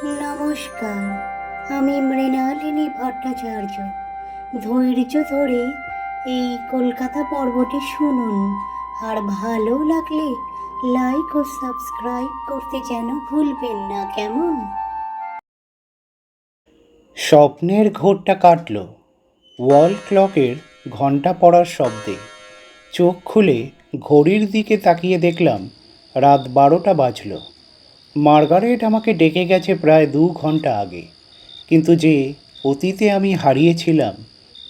নমস্কার, আমি মৃণালিনী ভট্টাচার্য। ধৈর্য ধরে এই কলকাতা পর্বটি শুনুন, আর ভালো লাগলে লাইক ও সাবস্ক্রাইব করতে যেন ভুলবেন না, কেমন? স্বপ্নের ঘোরটা কাটল ওয়াল ক্লকের ঘণ্টা পড়ার শব্দে। চোখ খুলে ঘড়ির দিকে তাকিয়ে দেখলাম রাত 12টা বাজল। মার্গারেট আমাকে ডেকে গেছে প্রায় 2 ঘন্টা আগে, কিন্তু যে অতীতে আমি হারিয়েছিলাম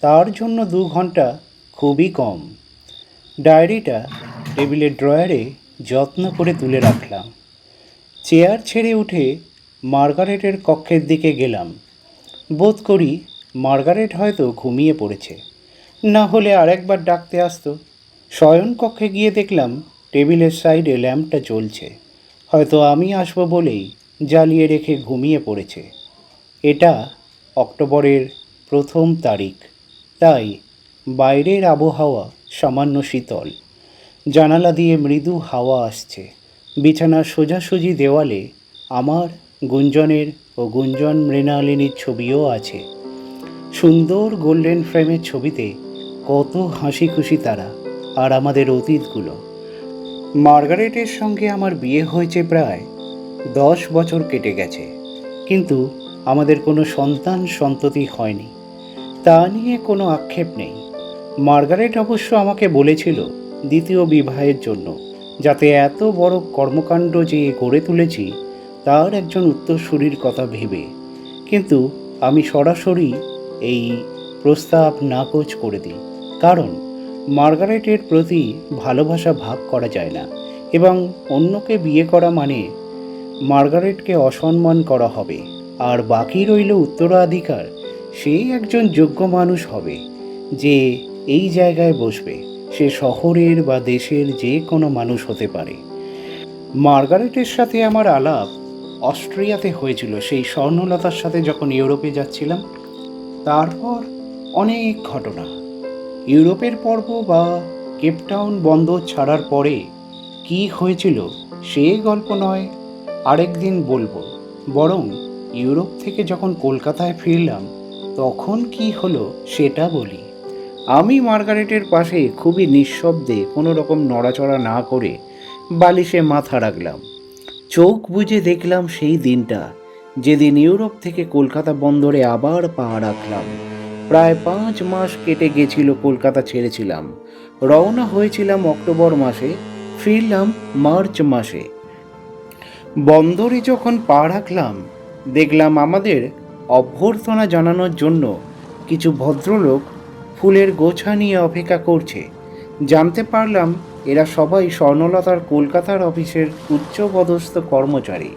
তার জন্য 2 ঘন্টা খুবই কম। ডায়েরিটা টেবিলের ড্রয়ারে যত্ন করে তুলে রাখলাম। চেয়ার ছেড়ে উঠে মার্গারেটের কক্ষের দিকে গেলাম। বোধ করি মার্গারেট হয়তো ঘুমিয়ে পড়েছে, না হলে আরেকবার ডাকতে আসতো। শয়নকক্ষে গিয়ে দেখলাম টেবিলের সাইডে ল্যাম্পটা জ্বলছে। হয়তো আমি আসবো বলেই জ্বালিয়ে রেখে ঘুমিয়ে পড়েছে। এটা অক্টোবরের 1 তারিখ, তাই বাইরের আবহাওয়া সামান্য শীতল। জানালা দিয়ে মৃদু হাওয়া আসছে। বিছানার সোজাসুজি দেওয়ালে আমার, গুঞ্জনের ও গুঞ্জন মৃণালিনীর ছবিও আছে। সুন্দর গোল্ডেন ফ্রেমের ছবিতে কত হাসি খুশি তারা, আর আমাদের অতীতগুলো। মার্গারেটের সঙ্গে আমার বিয়ে হয়েছে প্রায় 10 বছর কেটে গেছে, কিন্তু আমাদের কোনো সন্তান সন্ততি হয়নি। তা নিয়ে কোনো আক্ষেপ নেই। মার্গারেট অবশ্য আমাকে বলেছিল দ্বিতীয় বিবাহের জন্য, যাতে এত বড় কর্মকাণ্ড যে গড়ে তুলেছি তার একজন উত্তরসূরির কথা ভেবে। কিন্তু আমি সরাসরি এই প্রস্তাব নাকচ করে দিই, কারণ মার্গারেটের প্রতি ভালোবাসা ভাগ করা যায় না, এবং অন্যকে বিয়ে করা মানে মার্গারেটকে অসম্মান করা হবে। আর বাকি রইল উত্তরাধিকার। সেই একজন যোগ্য মানুষ হবে যে এই জায়গায় বসবে। সে শহরের বা দেশের যে কোনো মানুষ হতে পারে। মার্গারেটের সাথে আমার আলাপ অস্ট্রিয়াতে হয়েছিল, সেই স্বর্ণলতার সাথে যখন ইউরোপে যাচ্ছিলাম। তারপর অনেক ঘটনা। ইউরোপের পর্ব বা কেপটাউন বন্দর ছাড়ার পরে কি হয়েছিল সে গল্প নয়, আরেক দিন বলবো। বরং ইউরোপ থেকে যখন কলকাতায় ফিরলাম তখন কি হলো সেটা বলি। আমি মার্গারেটের পাশে খুবই নিঃশব্দে, কোনো রকম নড়াচড়া না করে বালিশে মাথা রাখলাম। চোখ বুজে দেখলাম সেই দিনটা, যেদিন ইউরোপ থেকে কলকাতা বন্দরে আবার পা রাখলাম। প্রায় 5 মাস কেটে গেছিল কলকাতা ছেড়েছিলাম। রওনা হয়েছিলাম অক্টোবর মাসে, ফিরলাম মার্চ মাসে। বন্দরে যখন পা রাখলাম দেখলাম আমাদের অভ্যর্থনা জানানোর জন্য কিছু ভদ্রলোক ফুলের গোছা নিয়ে অপেক্ষা করছে। জানতে পারলাম এরা সবাই স্বর্ণলতার কলকাতার অফিসের উচ্চপদস্থ কর্মচারী।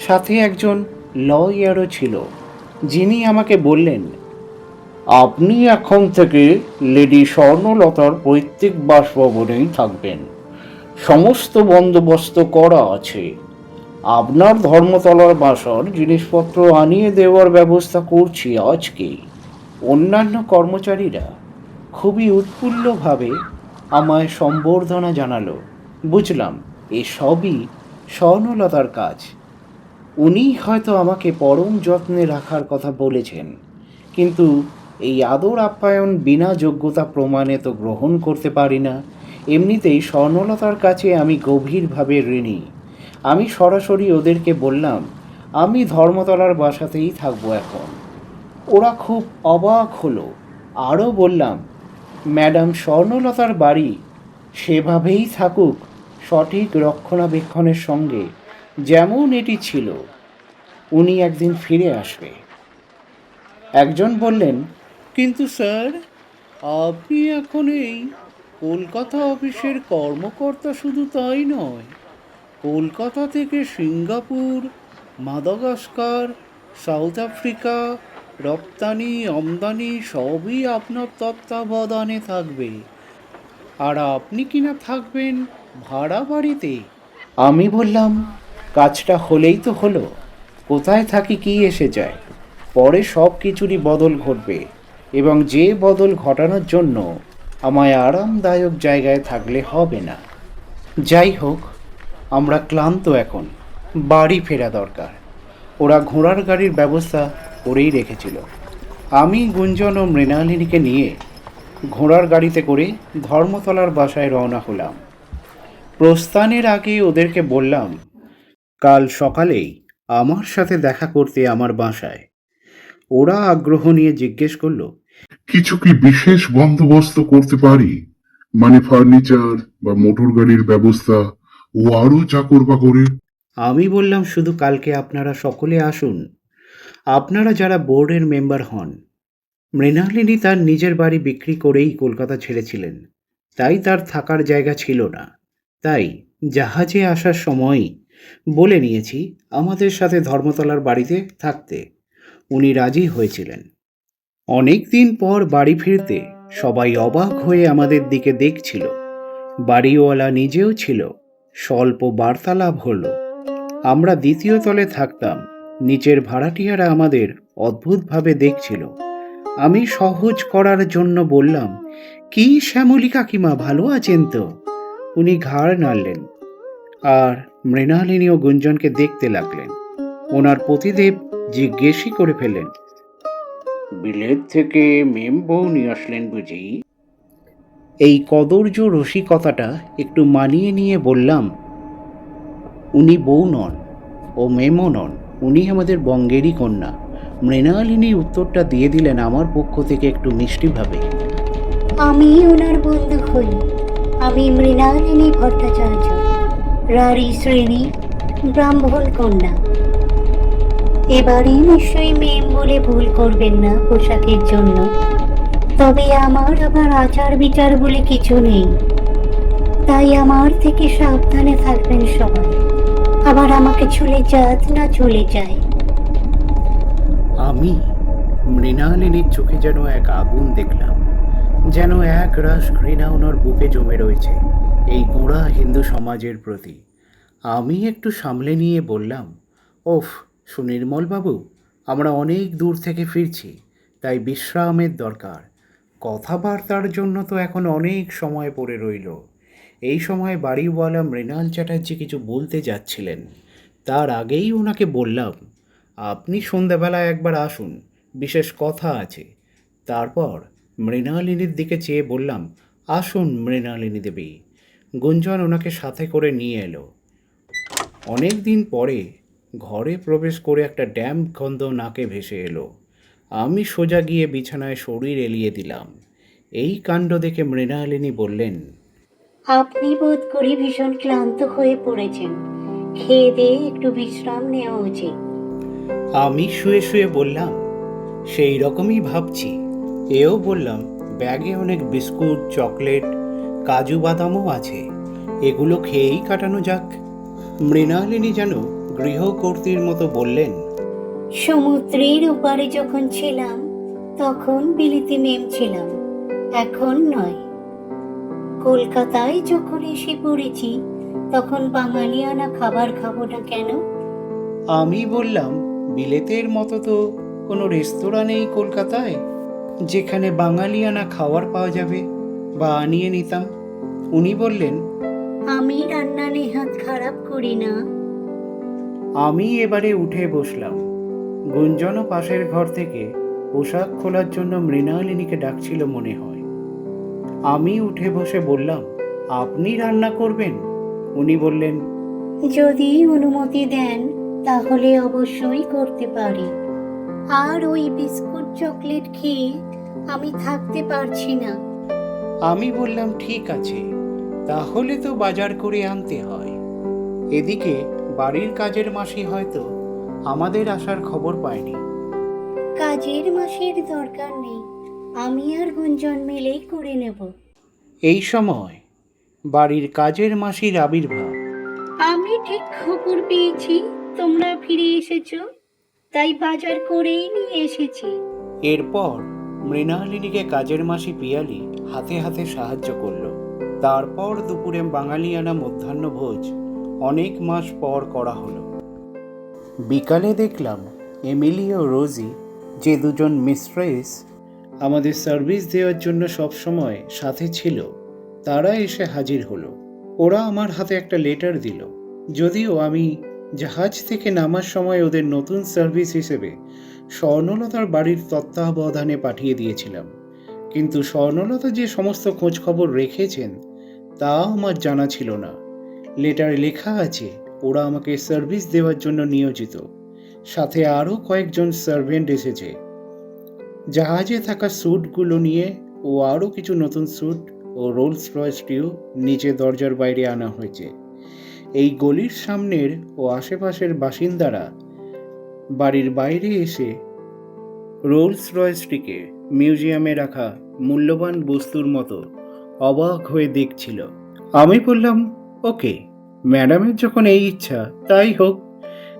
সাথে একজন লয়ারও ছিল, যিনি আমাকে বললেন, আপনি এখন থেকে লেডি স্বর্ণলতার পৈতৃক বাসভবনেই থাকবেন। সমস্ত বন্দোবস্ত করা আছে। আপনার ধর্মতলার বাসার জিনিসপত্র আনিয়ে দেওয়ার ব্যবস্থা করছি আজকেই। অন্যান্য কর্মচারীরা খুবই উৎফুল্লভাবে আমায় সম্বর্ধনা জানালো। বুঝলাম এসবই স্বর্ণলতার কাজ। উনি হয়তো আমাকে পরম যত্নে রাখার কথা বলেছেন, কিন্তু এই আদর আপ্যায়ন বিনা যোগ্যতা প্রমাণে তো গ্রহণ করতে পারি না। এমনিতেই স্বর্ণলতার কাছে আমি গভীরভাবে ঋণী। আমি সরাসরি ওদেরকে বললাম আমি ধর্মতলার বাসাতেই থাকবো এখন। ওরা খুব অবাক হলো। আরও বললাম, ম্যাডাম স্বর্ণলতার বাড়ি সেভাবেই থাকুক, সঠিক রক্ষণাবেক্ষণের সঙ্গে, যেমন এটি ছিল। উনি একদিন ফিরে আসবে। একজন বললেন, কিন্তু স্যার, আপনি এখন এই কলকাতা অফিসের কর্মকর্তা, শুধু তাই নয়, কলকাতা থেকে সিঙ্গাপুর, মাদাগাস্কার, সাউথ আফ্রিকা রপ্তানি আমদানি সবই আপনার তত্ত্বাবধানে থাকবে। আর আপনি কিনা থাকবেন ভাড়া বাড়িতে। আমি বললাম, কাজটা হলেই তো হলো, কোথায় থাকি কি এসে যায়। পরে সব কিছুরই বদল ঘটবে, এবং যে বদল ঘটানোর জন্য আমায় আরামদায়ক জায়গায় থাকলে হবে না। যাই হোক, আমরা ক্লান্ত এখন, বাড়ি ফেরা দরকার। ওরা ঘোড়ার গাড়ির ব্যবস্থা করেই রেখেছিল। আমি, গুঞ্জন ও মৃণালিনীকে নিয়ে ঘোড়ার গাড়িতে করে ধর্মতলার বাসায় রওনা হলাম। প্রস্থানের আগে ওদেরকে বললাম, কাল সকালেই আমার সাথে দেখা করতে আমার বাসায়। ওরা আগ্রহ নিয়ে জিজ্ঞেস করলো, কিছু কি বিশেষ বন্দোবস্ত করতে পারি? মানে ফার্নিচার বা মোটর গাড়ির ব্যবস্থা ও আরো চাকর বাকরের? আমি বললাম, শুধু কালকে আপনারা সকলে আসুন, আপনারা যারা বোর্ডের মেম্বার হন। মৃণালিনী তার নিজের বাড়ি বিক্রি করেই কলকাতা ছেড়েছিলেন, তাই তার থাকার জায়গা ছিল না। তাই জাহাজে আসার সময়ই বলে নিয়েছি আমাদের সাথে ধর্মতলার বাড়িতে থাকতে। উনি রাজি হয়েছিলেন। অনেক দিন পর বাড়ি ফিরতে সবাই অবাক হয়ে আমাদের দিকে দেখছিল। বাড়িওয়ালা নিজেও ছিল। স্বল্প বার্তালাপ হলো। আমরা দ্বিতীয় তলে থাকতাম। নিচের ভাড়াটিয়ারা আমাদের অদ্ভুতভাবে দেখছিল। আমি সহজ করার জন্য বললাম, কি শ্যামলী কাকিমা, ভালো আছেন তো? উনি ঘাড় নাড়লেন আর মৃণালিনী ও গুঞ্জনকে দেখতে লাগলেন। ওনার পতিদেব জিজ্ঞেসই করে ফেললেন, বিলেত থেকে মেম বউ নিয়ে আসলেন বুঝি? এই কদর্য রসিকতাটা একটু মানিয়ে নিয়ে বললাম, উনি বউ নন ও মেমও নন, উনি আমাদের বঙ্গেরই কন্যা। মৃণালিনী উত্তরটা দিয়ে দিলেন আমার পক্ষ থেকে একটু মিষ্টিভাবে। আমি ওনার বন্ধু হই। আমি মৃণালিনী ভট্টাচার্য, রারি শ্রেণী, ব্রাহ্মণ কন্যা। এবারে নিশ্চয়ই মেম বলে ভুল করবেন না পোশাকের জন্য। তবে আমার আবার আচার বিচার বলে কিছু নেই, তাই আমার থেকে সাবধানে থাকবেন সবাই। আবার আমাকে ছুলে যাত না চলে যায়। আমি মৃণালিনীর চোখে যেন এক আগুন দেখলাম, যেন এক রাস ঘৃণা ওনার বুকে জমে রয়েছে এই গোঁড়া হিন্দু সমাজের প্রতি। আমি একটু সামলে নিয়ে বললাম, ওফ সুনির্মল বাবু, আমরা অনেক দূর থেকে ফিরছি, তাই বিশ্রামের দরকার। কথাবার্তার জন্য তো এখন অনেক সময় পড়ে রইল। এই সময় বাড়িওয়ালা মৃণাল চ্যাটার্জি কিছু বলতে যাচ্ছিলেন। তার আগেই ওনাকে বললাম, আপনি সন্ধ্যাবেলা একবার আসুন, বিশেষ কথা আছে। তারপর মৃণালিনীর দিকে চেয়ে বললাম, আসুন মৃণালিনী দেবী। গুঞ্জন ওনাকে সাথে করে নিয়ে এলো। অনেক দিন পরে ঘরে প্রবেশ করে একটা ড্যাম্প গন্ধ নাকে ভেসে এলো। আমি সোজা গিয়ে বিছানায় শরীর এলিয়ে দিলাম। এই কাণ্ড দেখে মৃণালিনী বললেন, আপনি বোধ করি ভীষণ ক্লান্ত হয়ে পড়েছেন। খেয়ে দিয়ে একটু বিশ্রাম নেওয়া উচিত। আমি শুয়ে শুয়ে বললাম, সেই রকমই ভাবছি। এও বললাম, ব্যাগে অনেক বিস্কুট, চকলেট, কাজু বাদামও আছে, এগুলো খেয়েই কাটানো যাক। মৃণালিনী যেন গৃহকর্ত্রীর মতো বললেন, সমুদ্রের ওপারে যখন ছিলাম তখন বিলিতি মেম ছিলাম, এখন নয়। কলকাতায় যখন এসে পড়েছি তখন বাঙালিয়ানা খাবার খাবো না কেন? আমি বললাম, বিলেতের মতো তো কোনো রেস্তোরাঁ নেই কলকাতায় যেখানে বাঙালিয়ানা খাবার পাওয়া যাবে, বা আনিয়ে নিতাম। উনি বললেন, আমি রান্না নেহাত খারাপ করি না। আমি এবারে উঠে বসলাম। গুঞ্জনও পাশের ঘর থেকে পোশাক খোলার জন্য মৃণালিনীকে ডাকছিল মনে হয়। আমি উঠে বসে বললাম, আপনি রান্না করবেন? উনি বললেন, যদি অনুমতি দেন তাহলে অবশ্যই করতে পারি। আর ওই বিস্কুট চকলেট খেয়ে আমি থাকতে পারছি না। আমি বললাম, ঠিক আছে, তাহলে তো বাজার করে আনতে হয়। এদিকে বাড়ির কাজের মাসি হয়তো আমাদের আসার খবর পায়নি। কাজের মাসের দরকার নেই, আমি আর গুঞ্জন মিলেই করে নেব। এই সময় বাড়ির কাজের মাসির আবির্ভাব। আমি ঠিক খবর পেয়েছি তোমরা ফিরে এসেছো, তাই বাজার করেই নিয়ে এসেছি। এরপর মৃণালিনীকে কাজের মাসি পিয়ালি হাতে হাতে সাহায্য করলো। তারপর দুপুরে বাঙালিয়ানা মধ্যাহ্নভোজ অনেক মাস পর করা হলো। বিকালে দেখলাম এমিলি ও রোজি, যে দুজন মিস্ট্রেস আমাদের সার্ভিস দেওয়ার জন্য সবসময় সাথে ছিল, তারা এসে হাজির হলো। ওরা আমার হাতে একটা লেটার দিল, যদিও আমি জাহাজ থেকে নামার সময় ওদের নতুন সার্ভিস হিসেবে স্বর্ণলতার বাড়ির তত্ত্বাবধানে পাঠিয়ে দিয়েছিলাম, কিন্তু স্বর্ণলতা যে সমস্ত খোঁজখবর রেখেছেন তা আমার জানা ছিল না। লেটারে লেখা আছে ওরা আমাকে সার্ভিস দেওয়ার জন্য নিয়োজিত, সাথে আরও কয়েকজন সার্ভেন্ট এসেছে। জাহাজে থাকা স্যুটগুলো নিয়ে ও আরও কিছু নতুন স্যুট ও রোলস রয়েসটিও নিচে দরজার বাইরে আনা হয়েছে। এই গলির সামনের ও আশেপাশের বাসিন্দারা বাড়ির বাইরে এসে রোলস রয়েসটিকে মিউজিয়ামে রাখা মূল্যবান বস্তুর মতো অবাক হয়ে দেখছিল। আমি বললাম, ওকে, ম্যাডামের যখন এই ইচ্ছা তাই হোক,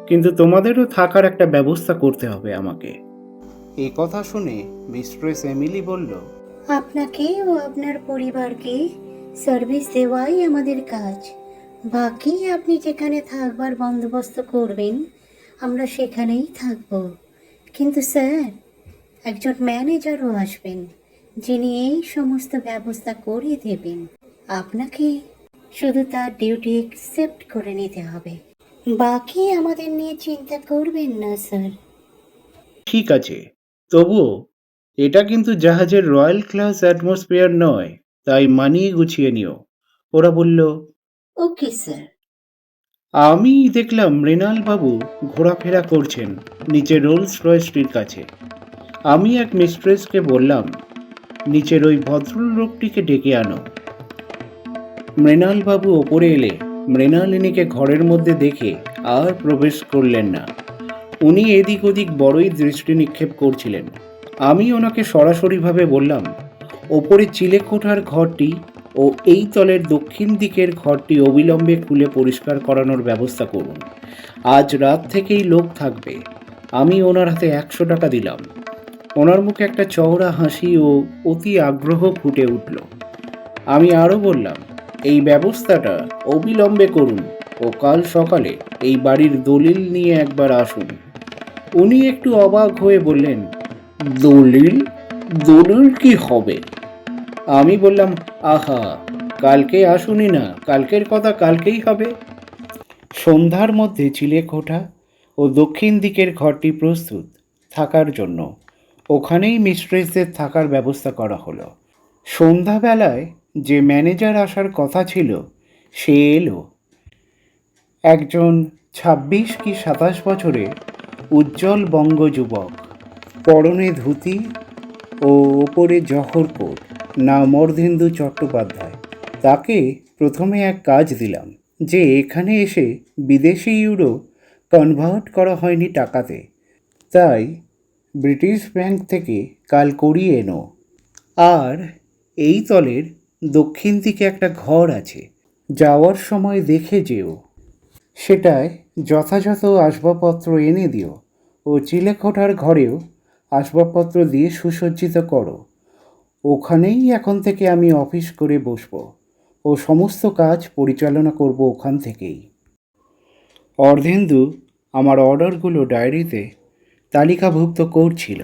কিন্তু তোমাদেরও থাকার একটা ব্যবস্থা করতে হবে আমাকে। এই কথা শুনে মিস্ট্রেস এমিলি বলল, আপনাকে ও আপনার পরিবারকে সার্ভিস দেওয়াই আমাদের কাজ। বাকি আপনি যেখানে থাকবার বন্দোবস্ত করবেন আমরা সেখানেই থাকব। কিন্তু স্যার, একজন ম্যানেজারও আসবেন যিনি এই সমস্ত ব্যবস্থা করে দেবেন। আপনাকে শুধু তার ডিউটি অ্যাকসেপ্ট করে নিতে হবে, বাকি আমাদের নিয়ে চিন্তা করবেন না স্যার। ঠিক আছে, তবুও এটা কিন্তু জাহাজের রয়্যাল ক্লাস অ্যাটমসফিয়ার নয়, তাই মানিয়ে গুছিয়ে নিও। ওরা বলল, ওকে স্যার। আমি দেখলাম মৃণাল বাবু ঘোরাফেরা করছেন নিচে রোলস রয়েসটির কাছে। আমি এক মিস্ট্রেসকে বললাম, নিচের ওই ভদ্রলোকটিকে ডেকে আনো। মৃণাল বাবু ওপরে এলে মৃণালিনীকে ঘরের মধ্যে দেখে আর প্রবেশ করলেন না। উনি এদিক ওদিক বড়ই দৃষ্টি নিক্ষেপ করছিলেন। আমি ওনাকে সরাসরিভাবে বললাম, ওপরে চিলেকোঠার ঘরটি ও এই তলের দক্ষিণ দিকের ঘরটি অবিলম্বে খুলে পরিষ্কার করানোর ব্যবস্থা করুন। আজ রাত থেকেই লোক থাকবে। আমি ওনার হাতে 100 টাকা দিলাম। ওনার মুখে একটা চওড়া হাসি ও অতি আগ্রহ ফুটে উঠল। আমি আরও বললাম, এই ব্যবস্থাটা অবিলম্বে করুন ও কাল সকালে এই বাড়ির দলিল নিয়ে একবার আসুন। উনি একটু অবাক হয়ে বললেন, দলিল? দলিল কি হবে? আমি বললাম, আহা, কালকে আসুনি না, কালকের কথা কালকেই হবে। সন্ধ্যার মধ্যে চিলেকোঠা ও দক্ষিণ দিকের ঘরটি প্রস্তুত থাকার জন্য ওখানেই মিস্ট্রেসদের থাকার ব্যবস্থা করা হলো। সন্ধ্যাবেলায় যে ম্যানেজার আসার কথা ছিল সে এলো। একজন 26 কি 27 বছরের উজ্জ্বল বঙ্গ যুবক, পরনে ধুতি ও ওপরে জহর কোট, নাম অর্ধেন্দু চট্টোপাধ্যায়। তাকে প্রথমে এক কাজ দিলাম যে এখানে এসে বিদেশি ইউরো কনভার্ট করা হয়নি টাকাতে, তাই ব্রিটিশ ব্যাংক থেকে কাল করিয়ে এনো। আর এই তলের দক্ষিণ দিকে একটা ঘর আছে, যাওয়ার সময় দেখে যেও। সেটায় যথাযথ আসবাবপত্র এনে দিও ও চিলেকোঠার ঘরেও আসবাবপত্র দিয়ে সুসজ্জিত করো। ওখানেই এখন থেকে আমি অফিস করে বসবো ও সমস্ত কাজ পরিচালনা করব ওখান থেকেই। অর্ধেন্দু আমার অর্ডারগুলো ডায়েরিতে তালিকাভুক্ত করছিল,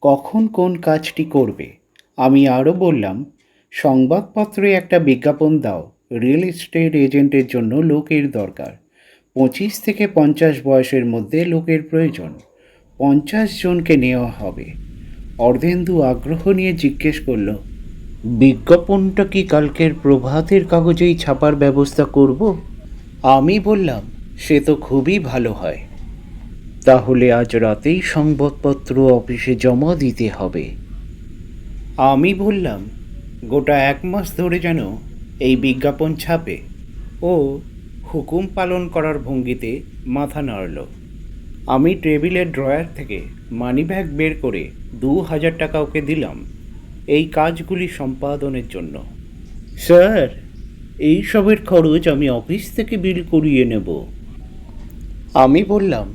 কখন কোন কাজটি করবে। আমি আরও বললাম, সংবাদপত্রে একটা বিজ্ঞাপন দাও, রিয়েল এস্টেট এজেন্টের জন্য লোকের দরকার। 25 থেকে 50 বয়সের মধ্যে লোকের প্রয়োজন। 50 জনকে নেওয়া হবে। অর্ধেন্দু আগ্রহ নিয়ে জিজ্ঞেস করল, বিজ্ঞাপনটা কি কালকের প্রভাতের কাগজেই ছাপার ব্যবস্থা করব? আমি বললাম, সে তো খুবই ভালো হয়। তাহলে আজ রাতেই সংবাদপত্র অফিসে জমা দিতে হবে। আমি বললাম, গোটা 1 মাস ধরে যেন এই বিজ্ঞাপন ছাপে। ও হুকুম পালন করার ভঙ্গিতে মাথা নাড়ল। আমি টেবিলের ড্রয়ার থেকে মানিব্যাগ বের করে 2000 টাকা ওকে দিলাম এই কাজগুলি সম্পাদনের জন্য। স্যার, এই সবের খরচ আমি অফিস থেকে বিল করিয়ে নেব। আমি বললাম,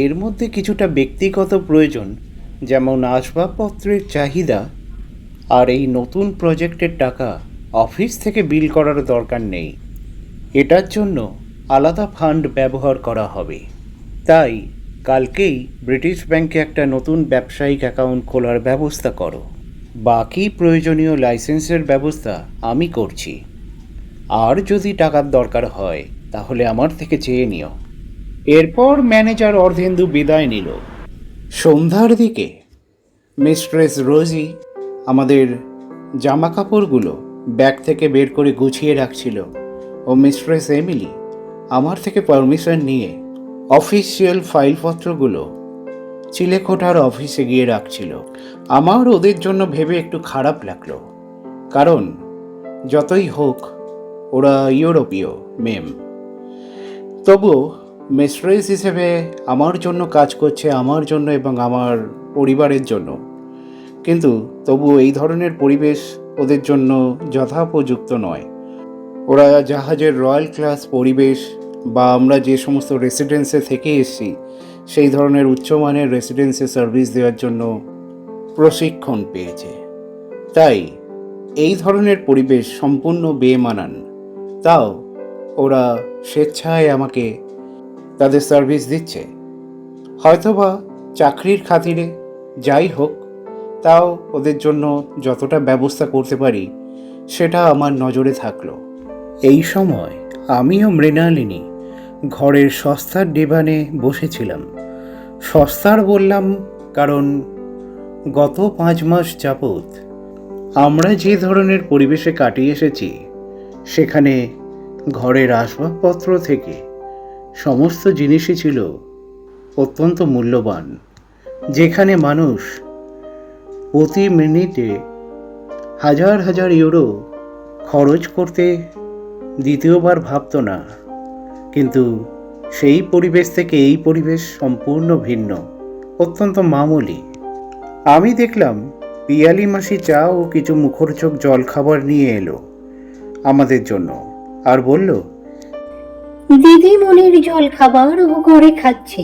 এর মধ্যে কিছুটা ব্যক্তিগত প্রয়োজন, যেমন আসবাবপত্রের চাহিদা, আর এই নতুন প্রজেক্টের টাকা অফিস থেকে বিল করার দরকার নেই। এটার জন্য আলাদা ফান্ড ব্যবহার করা হবে। তাই কালকেই ব্রিটিশ ব্যাংকে একটা নতুন ব্যবসায়িক অ্যাকাউন্ট খোলার ব্যবস্থা করো। বাকি প্রয়োজনীয় লাইসেন্সের ব্যবস্থা আমি করছি। আর যদি টাকার দরকার হয় তাহলে আমার থেকে চেয়ে নিও। এরপর ম্যানেজার অর্ধেন্দু বিদায় নিল। সন্ধ্যার দিকে মিস্ট্রেস রোজি আমাদের জামা কাপড়গুলো ব্যাগ থেকে বের করে গুছিয়ে রাখছিল ও মিস্ট্রেস এমিলি আমার থেকে পারমিশন নিয়ে অফিসিয়াল ফাইলপত্রগুলো চিলেকোঠার অফিসে গিয়ে রাখছিল। আমার ওদের জন্য ভেবে একটু খারাপ লাগলো, কারণ যতই হোক ওরা ইউরোপীয় মেম, তবুও মিস্ট্রেস হিসেবে আমার জন্য কাজ করছে, আমার জন্য এবং আমার পরিবারের জন্য। কিন্তু তবু এই ধরনের পরিবেশ ওদের জন্য যথোপযুক্ত নয়। ওরা জাহাজের রয়্যাল ক্লাস পরিবেশ বা আমরা যে সমস্ত রেসিডেন্সে থেকে এসেছি সেই ধরনের উচ্চমানের রেসিডেন্সে সার্ভিস দেওয়ার জন্য প্রশিক্ষণ পেয়েছে। তাই এই ধরনের পরিবেশ সম্পূর্ণ বেমানান। তাও ওরা স্বেচ্ছায় আমাকে তাদের সার্ভিস দিচ্ছে, হয়তোবা চাকরির খাতিরে, যাই হোক, তাও ওদের জন্য যতটা ব্যবস্থা করতে পারি সেটা আমার নজরে থাকলো। এই সময় আমিও মৃণালিনী ঘরের সস্তার ডিভানে বসেছিলাম। সস্তার বললাম কারণ গত 5 মাস যাবৎ আমরা যে ধরনের পরিবেশে কাটিয়ে এসেছি সেখানে ঘরের আসবাবপত্র থেকে সমস্ত জিনিসই ছিল অত্যন্ত মূল্যবান, যেখানে মানুষ প্রতি মিনিটে হাজার হাজার ইউরো খরচ করতে দ্বিতীয়বার ভাবতো না। কিন্তু সেই পরিবেশ থেকে এই পরিবেশ সম্পূর্ণ ভিন্ন, অত্যন্ত মামুলি। আমি দেখলাম পিয়ালি মাসি চা ও কিছু মুখরোচক জলখাবার নিয়ে এলো আমাদের জন্য, আর বলল, দিদিমণির জল খাবার ও ঘরে খাচ্ছে।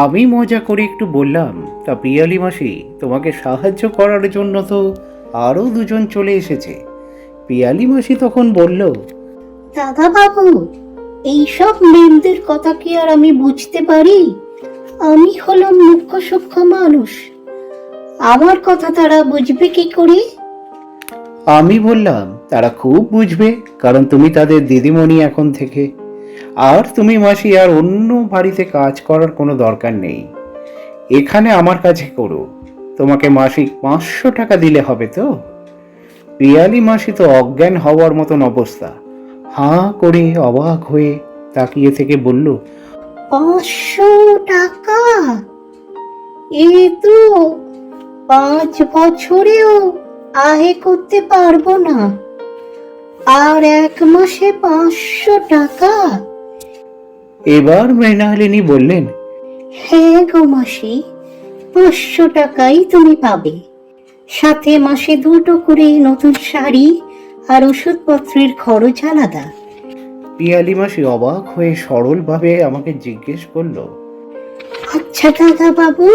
আমি মজা করে একটু বললাম, তা পিয়ালি মাসি, তোমাকে সাহায্য করার জন্য তো আরও 2 জন চলে এসেছে। পিয়ালি মাসি তখন বলল, দাদা বাবু, এইসব মেয়েদের কথা কি আর আমি বুঝতে পারি? আমি হলাম মুখ্য সূক্ষ্ম মানুষ, আমার কথা তারা বুঝবে কি করে? আমি বললাম, তারা খুব বুঝবে, কারণ তুমি তাদের দিদিমণি এখন থেকে। আর তুমি মাসি আর অন্য বাড়িতে কাজ করার কোনো দরকার নেই, এখানে আমার কাছে করো। তোমাকে মাসিক 500 টাকা দিলে হবে তো? পিয়ালি মাসি তো অজ্ঞান হওয়ার মতন অবস্থা, হাঁ করে অবাক হয়ে তাকিয়ে থেকে বলল, 500 টাকা? এ তো 5 বছরেও আয় করতে পারবো না, আর 1 মাসে 500 টাকা? এবার মৃণালিনী বললেন, হ্যাঁ গো মাসি, 500 টাকাই তুমি পাবে, সাথে মাসে 2টো করে নতুন শাড়ি আর ওষুধপত্রের খরচ আলাদা। পিয়ালি মাসি অবাক হয়ে সরলভাবে আমাকে জিজ্ঞেস করলো, আচ্ছা দাদা বাবু,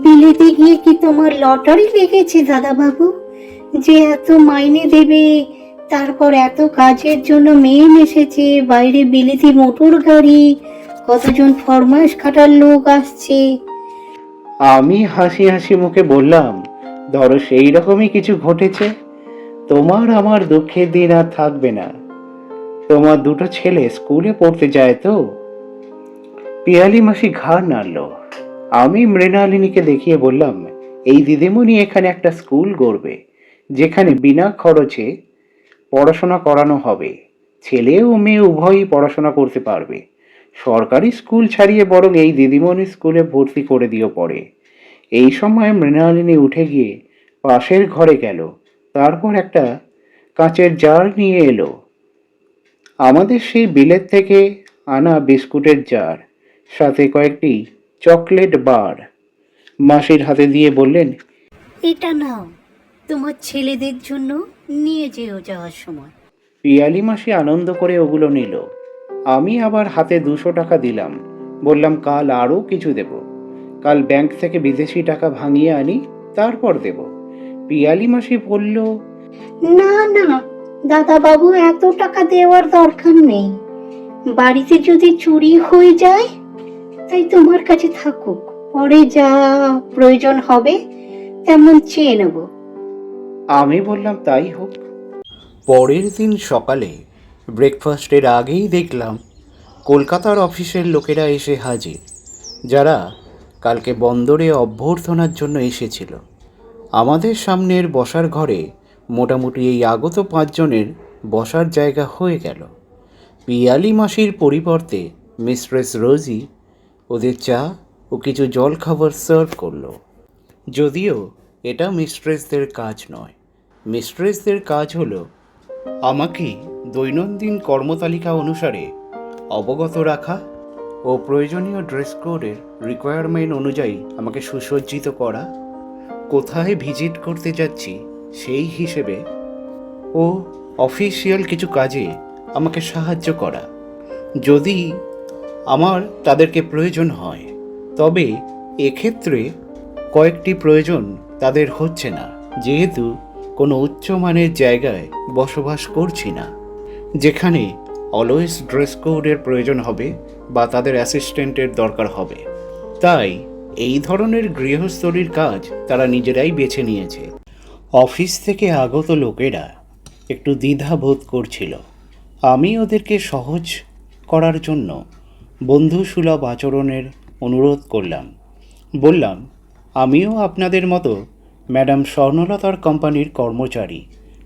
বিলেতে গিয়ে কি তোমার লটারি লেগেছে দাদা বাবু, যে এত মাইনে দেবে, তারপর এত কাজের জন্য মেয়ে এসেছে, বাইরে বিলেতি মোটর গাড়ি, কতজন ফরমাইশ খাটার লোক আসছে? আমি হাসি হাসি মুখে বললাম, ধরো সেই রকমই কিছু ঘটেছে, তোমার আমার দুঃখের দিন আর থাকবে না। তোমার 2টো ছেলে স্কুলে পড়তে যায় তো? পিয়ালি মাসি ঘাড় নাড়ল। আমি মৃণালিনীকে দেখিয়ে বললাম, এই দিদিমণি এখানে একটা স্কুল গড়বে, যেখানে বিনা খরচে পড়াশোনা করানো হবে। ছেলে ও মেয়ে উভয়ই পড়াশোনা করতে পারবে। সরকারি স্কুল ছাড়িয়ে বরং এই দিদিমণি স্কুলে ভর্তি করে দিও পরে। এই সময় মৃণালিনী উঠে গিয়ে পাশের ঘরে গেল, তারপর একটা কাঁচের জার নিয়ে এলো, আমাদের সেই বিলেত থেকে আনা বিস্কুটের জার, সাথে কয়েকটি চকলেট বার মাসির হাতে দিয়ে বললেন, এটা নাও, তোমার ছেলেদের জন্য নিয়ে যেও যাওয়ার সময়। পিয়ালি মাসি আনন্দ করে ওগুলো নিল। আমি আবার হাতে 200 টাকা দিলাম, বললাম কাল আরও কিছু দেব, কাল ব্যাংক থেকে বিদেশি টাকা ভাঙিয়ে আনি, তারপর দেব। পিয়ালি মাসি বলল, না না দাদা বাবু, এত টাকা দেওয়ার দরকার নেই, বাড়িতে যদি চুরি হয়ে যায় তাই তোমার কাছে থাকুক, পরে যা প্রয়োজন হবে তেমন চেয়ে নেব। আমি বললাম তাই হোক। পরের দিন সকালে ব্রেকফাস্টের আগেই দেখলাম কলকাতার অফিসের লোকেরা এসে হাজির, যারা কালকে বন্দরে অভ্যর্থনার জন্য এসেছিল। আমাদের সামনের বসার ঘরে মোটামুটি এই আগত 5 জনের বসার জায়গা হয়ে গেল। পিয়ালি মাসির পরিবর্তে মিস্ট্রেস রোজি ওদের চা ও কিছু জলখাবার সার্ভ করলো। যদিও এটা মিস্ট্রেসদের কাজ নয়, মিস্ট্রেসদের কাজ হলো আমাকে দৈনন্দিন কর্মতালিকা অনুসারে অবগত রাখা ও প্রয়োজনীয় ড্রেস কোডের রিকোয়ারমেন্ট অনুযায়ী আমাকে সুসজ্জিত করা, কোথায় ভিজিট করতে যাচ্ছি সেই হিসেবে ও অফিসিয়াল কিছু কাজে আমাকে সাহায্য করা যদি আমার তাদেরকে প্রয়োজন হয়। তবে এক্ষেত্রে কয়েকটি প্রয়োজন তাদের হচ্ছে না, যেহেতু কোনো উচ্চমানের জায়গায় বসবাস করছি না যেখানে অলওয়েজ ড্রেস কোডের প্রয়োজন হবে বা তাদের অ্যাসিস্ট্যান্টের দরকার হবে। তাই এই ধরনের গৃহস্থলীর কাজ তারা নিজেরাই বেছে নিয়েছে। অফিস থেকে আগত লোকেরা একটু দ্বিধা বোধ করছিল। আমি ওদেরকে সহজ করার জন্য বন্ধুসুলভ আচরণের অনুরোধ করলাম। বললাম, আমিও আপনাদের মতো ম্যাডাম স্বর্ণলতার কোম্পানির কর্মচারী,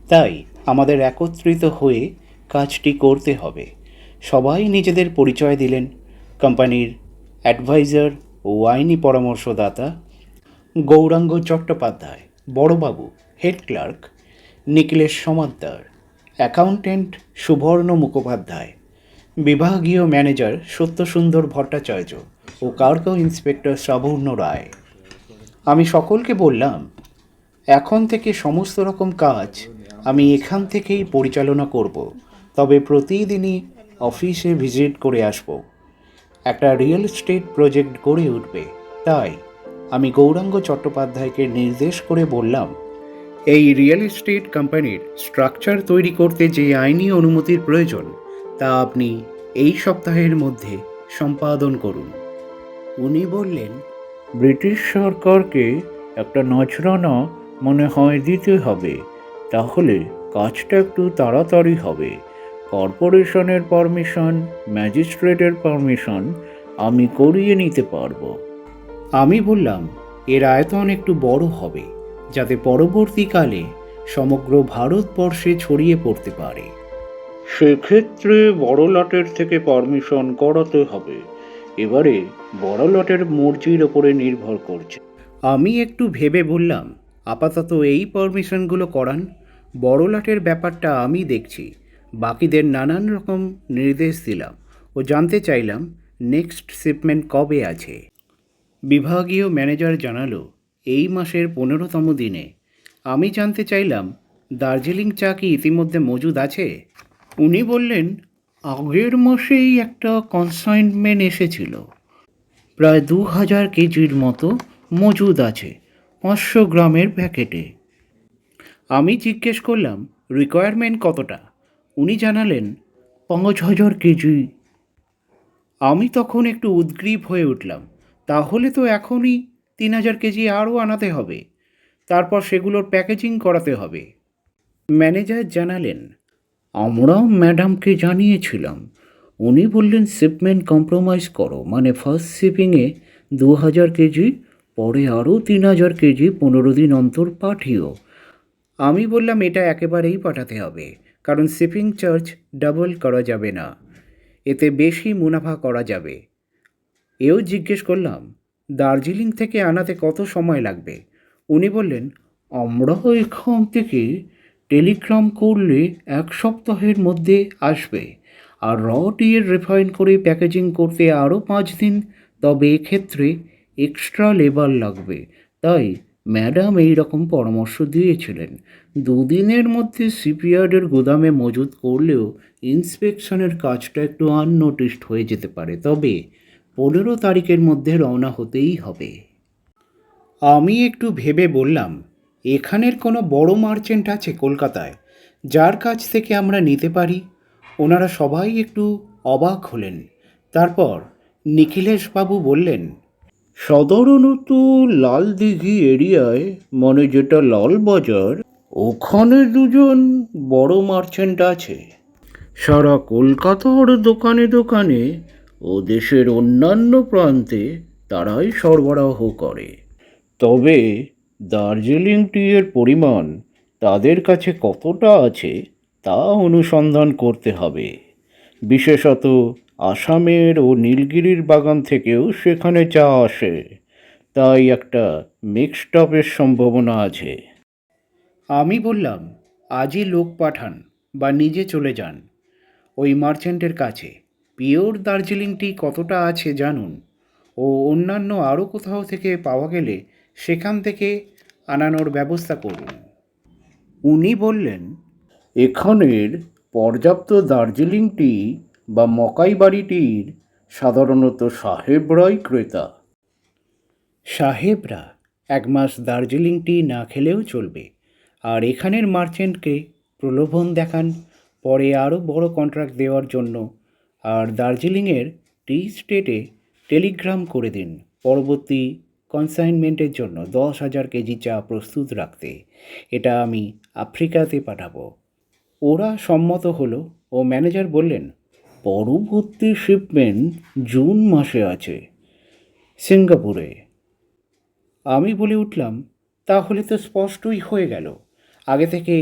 তাই আমাদের একত্রিত হয়ে কাজটি করতে হবে। সবাই নিজেদের পরিচয় দিলেন। কোম্পানির অ্যাডভাইজার ও আইনি পরামর্শদাতা গৌরাঙ্গ চট্টোপাধ্যায়, বড়বাবু head clerk Nikhilesh Samaddar, accountant Subarna Mukhopadhyay, বিভাগীয় ম্যানেজার সত্যসুন্দর ভট্টাচার্য ও কার্গো ইন্সপেক্টর শ্রাবণ্য রায়। আমি সকলকে বললাম, এখন থেকে সমস্ত রকম কাজ আমি এখান থেকেই পরিচালনা করব, তবে প্রতিদিনই অফিসে ভিজিট করে আসব। একটা রিয়েল এস্টেট প্রজেক্ট গড়ে উঠবে, তাই আমি গৌরাঙ্গ চট্টোপাধ্যায়কে নির্দেশ করে বললাম, এই রিয়েল এস্টেট কোম্পানির স্ট্রাকচার তৈরি করতে যে আইনি অনুমতির প্রয়োজন তা আপনি এই সপ্তাহের মধ্যে সম্পাদন করুন। উনি বললেন, ব্রিটিশ সরকারকে একটা নজরানা মনে হয় দিতে হবে, তাহলে কাজটা একটু তাড়াতাড়ি হবে। কর্পোরেশনের পারমিশন, ম্যাজিস্ট্রেটের পারমিশন আমি করিয়ে নিতে পারবো। আমি বললাম, এর আয়তন একটু বড় হবে, যাতে পরবর্তীকালে সমগ্র ভারতবর্ষে ছড়িয়ে পড়তে পারে। সেক্ষেত্রে বড় লটের থেকে পারমিশন করাতে হবে। এবারে বড় লটের মর্জির ওপরে নির্ভর করছে। আমি একটু ভেবে বললাম, আপাতত এই পারমিশনগুলো করান, বড় লটের ব্যাপারটা আমি দেখছি। বাকিদের নানান রকম নির্দেশ দিলাম ও জানতে চাইলাম নেক্সট শিপমেন্ট কবে আছে। বিভাগীয় ম্যানেজার জানালো, এই মাসের 15তম দিনে। আমি জানতে চাইলাম, দার্জিলিং চা কি ইতিমধ্যে মজুদ আছে? উনি বললেন, আগের মাসেই একটা কনসাইনমেন্ট এসেছিল, প্রায় 2000 কেজির মতো মজুদ আছে 500 গ্রামের প্যাকেটে। আমি জিজ্ঞেস করলাম, রিকোয়ারমেন্ট কতটা? উনি জানালেন 5000 কেজি। আমি তখন একটু উদ্গ্রীব হয়ে উঠলাম, তাহলে তো এখনই 3000 কেজি আরও আনাতে হবে, তারপর সেগুলোর প্যাকেজিং করাতে হবে। ম্যানেজার জানালেন, আমরা ম্যাডামকে জানিয়েছিলাম, উনি বললেন শিপমেন্ট কম্প্রোমাইজ করো, মানে ফার্স্ট শিপিংয়ে 2000 কেজি, পরে আরও 3000 কেজি 15 দিন অন্তর পাঠিও। আমি বললাম, এটা একেবারেই পাঠাতে হবে, কারণ শিপিং চার্জ ডাবল করা যাবে না, এতে বেশি মুনাফা করা যাবে। এও জিজ্ঞেস করলাম, দার্জিলিং থেকে আনাতে কত সময় লাগবে? উনি বললেন, আমরা এখান থেকে টেলিগ্রাম করলে 1 সপ্তাহের মধ্যে আসবে, আর র টিয়ের রিফাইন করে প্যাকেজিং করতে আরও 5 দিন, তবে এক্ষেত্রে এক্সট্রা লেবার লাগবে। তাই ম্যাডাম এই রকম পরামর্শ দিয়েছিলেন। 2 দিনের মধ্যে শিপইয়ার্ডের গুদামে মজুত করলেও ইন্সপেকশনের কাজটা একটু আননোটিসড হয়ে যেতে পারে, তবে 15 তারিখের মধ্যে রওনা হতেই হবে। আমি একটু ভেবে বললাম, এখানের কোনো বড় মার্চেন্ট আছে কলকাতায় যার কাছ থেকে আমরা নিতে পারি? ওনারা সবাই একটু অবাক হলেন। তারপর নিখিলেশবাবু বললেন, সাধারণত লালদিঘি এরিয়ায়, মানে যেটা লালবাজার, ওখানে 2জন বড় মার্চেন্ট আছে। সারা কলকাতার দোকানে দোকানে ও দেশের অন্যান্য প্রান্তে তারাই সরবরাহ করে। তবে দার্জিলিং টি এর পরিমাণ তাদের কাছে কতটা আছে তা অনুসন্ধান করতে হবে। বিশেষত আসামের ও নীলগিরির বাগান থেকেও সেখানে চা আসে, তাই একটা মিক্সড আপের সম্ভাবনা আছে। আমি বললাম, আজই লোক পাঠান বা নিজে চলে যান ওই মার্চেন্টের কাছে। পিওর দার্জিলিং টি কতটা আছে জানুন, ও অন্যান্য আরও কোথাও থেকে পাওয়া গেলে সেখান থেকে আনানোর ব্যবস্থা করুন। উনি বললেন, এখানের পর্যাপ্ত দার্জিলিং টি বা মকাইবাড়ি টির সাধারণত সাহেবরাই ক্রেতা। সাহেবরা 1 মাস দার্জিলিং টি না খেলেও চলবে, আর এখানের মার্চেন্টকে প্রলোভন দেখান পরে আরও বড় কন্ট্রাক্ট দেওয়ার জন্য, আর দার্জিলিংয়ের টি স্টেটে টেলিগ্রাম করে দিন পরবর্তী কনসাইনমেন্টের জন্য 10,000 কেজি চা প্রস্তুত রাখতে। এটা আমি আফ্রিকাতে পাঠাবো। ওরা সম্মত হলো ও ম্যানেজার বললেন, পরবর্তী শিপমেন্ট জুন মাসে আছে, সিঙ্গাপুরে। আমি বলে উঠলাম, তাহলে তো স্পষ্টই হয়ে গেল, আগে থেকে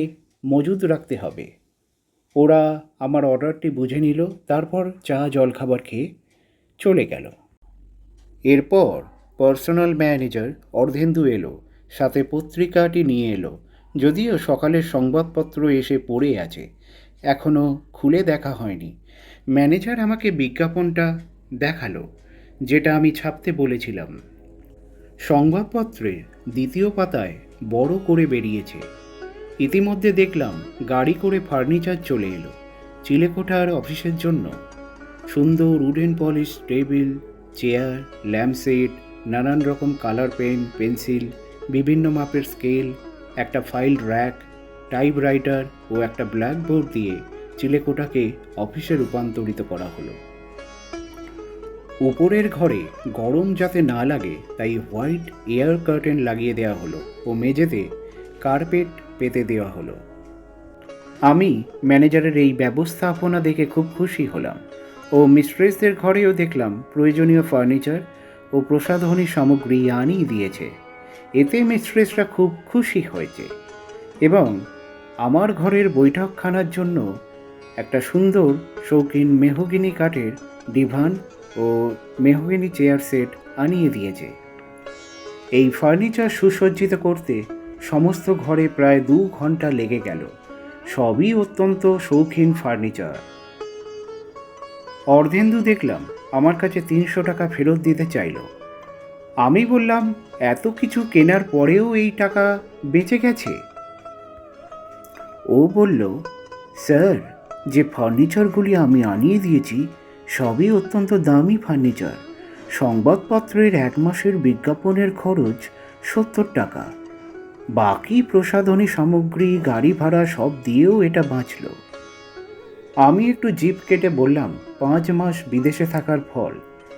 মজুদ রাখতে হবে। ওরা আমার অর্ডারটি বুঝে নিল, তারপর চা জলখাবার খেয়ে চলে গেল। এরপর পার্সোনাল ম্যানেজার অর্ধেন্দু এলো, সাথে পত্রিকাটি নিয়ে এলো। যদিও সকালের সংবাদপত্র এসে পড়ে আছে, এখনও খুলে দেখা হয়নি। ম্যানেজার আমাকে বিজ্ঞাপনটা দেখালো, যেটা আমি ছাপতে বলেছিলাম। সংবাদপত্রের 2য় পাতায় বড় করে বেরিয়েছে। ইতিমধ্যে দেখলাম গাড়ি করে ফার্নিচার চলে এলো চিলেকোঠার অফিসের জন্য। সুন্দর উডেন পলিশ টেবিল, চেয়ার, ল্যাম্পসেট, নানান রকম কালার পেন, পেন্সিল, বিভিন্ন মাপের স্কেল, একটা ফাইল র্যাক, টাইপরাইটার ও একটা ব্ল্যাকবোর্ড দিয়ে চিলেকোঠাকে অফিসে রূপান্তরিত করা হলো। উপরের ঘরে গরম যাতে না লাগে তাই হোয়াইট এয়ার কার্টেন লাগিয়ে দেওয়া হলো ও মেঝেতে কার্পেট পেতে দেওয়া হলো। আমি ম্যানেজারের এই ব্যবস্থাপনা দেখে খুব খুশি হলাম ও মিস্ট্রেসদের ঘরেও দেখলাম প্রয়োজনীয় ফার্নিচার ও প্রসাধনী সামগ্রী আনিয়ে দিয়েছে। এতে মিস্ট্রেসরা খুব খুশি হয়েছে এবং আমার ঘরের বৈঠকখানার জন্য একটা সুন্দর শৌখিন মেহগিনি কাঠের ডিভান ও মেহগিনি চেয়ার সেট আনিয়ে দিয়েছে। এই ফার্নিচার সুসজ্জিত করতে সমস্ত ঘরে প্রায় 2 ঘন্টা লেগে গেল। সবই অত্যন্ত শৌখিন ফার্নিচার। অর্ধেন্দু দেখলাম আমার কাছে 300 টাকা ফেরত দিতে চাইল। আমি বললাম, এত কিছু কেনার পরেও এই টাকা বেঁচে গেছে? ও বলল, স্যার, যে ফার্নিচারগুলি আমি আনিয়ে দিয়েছি সবই অত্যন্ত দামি ফার্নিচার। সংবাদপত্রের 1 মাসের বিজ্ঞাপনের খরচ 70 টাকা। বাকি প্রসাধনী সামগ্রী, গাড়ি ভাড়া সব দিয়েও এটা বাঁচল। আমি একটু জিভ কেটে বললাম, 5 মাস বিদেশে থাকার ফল,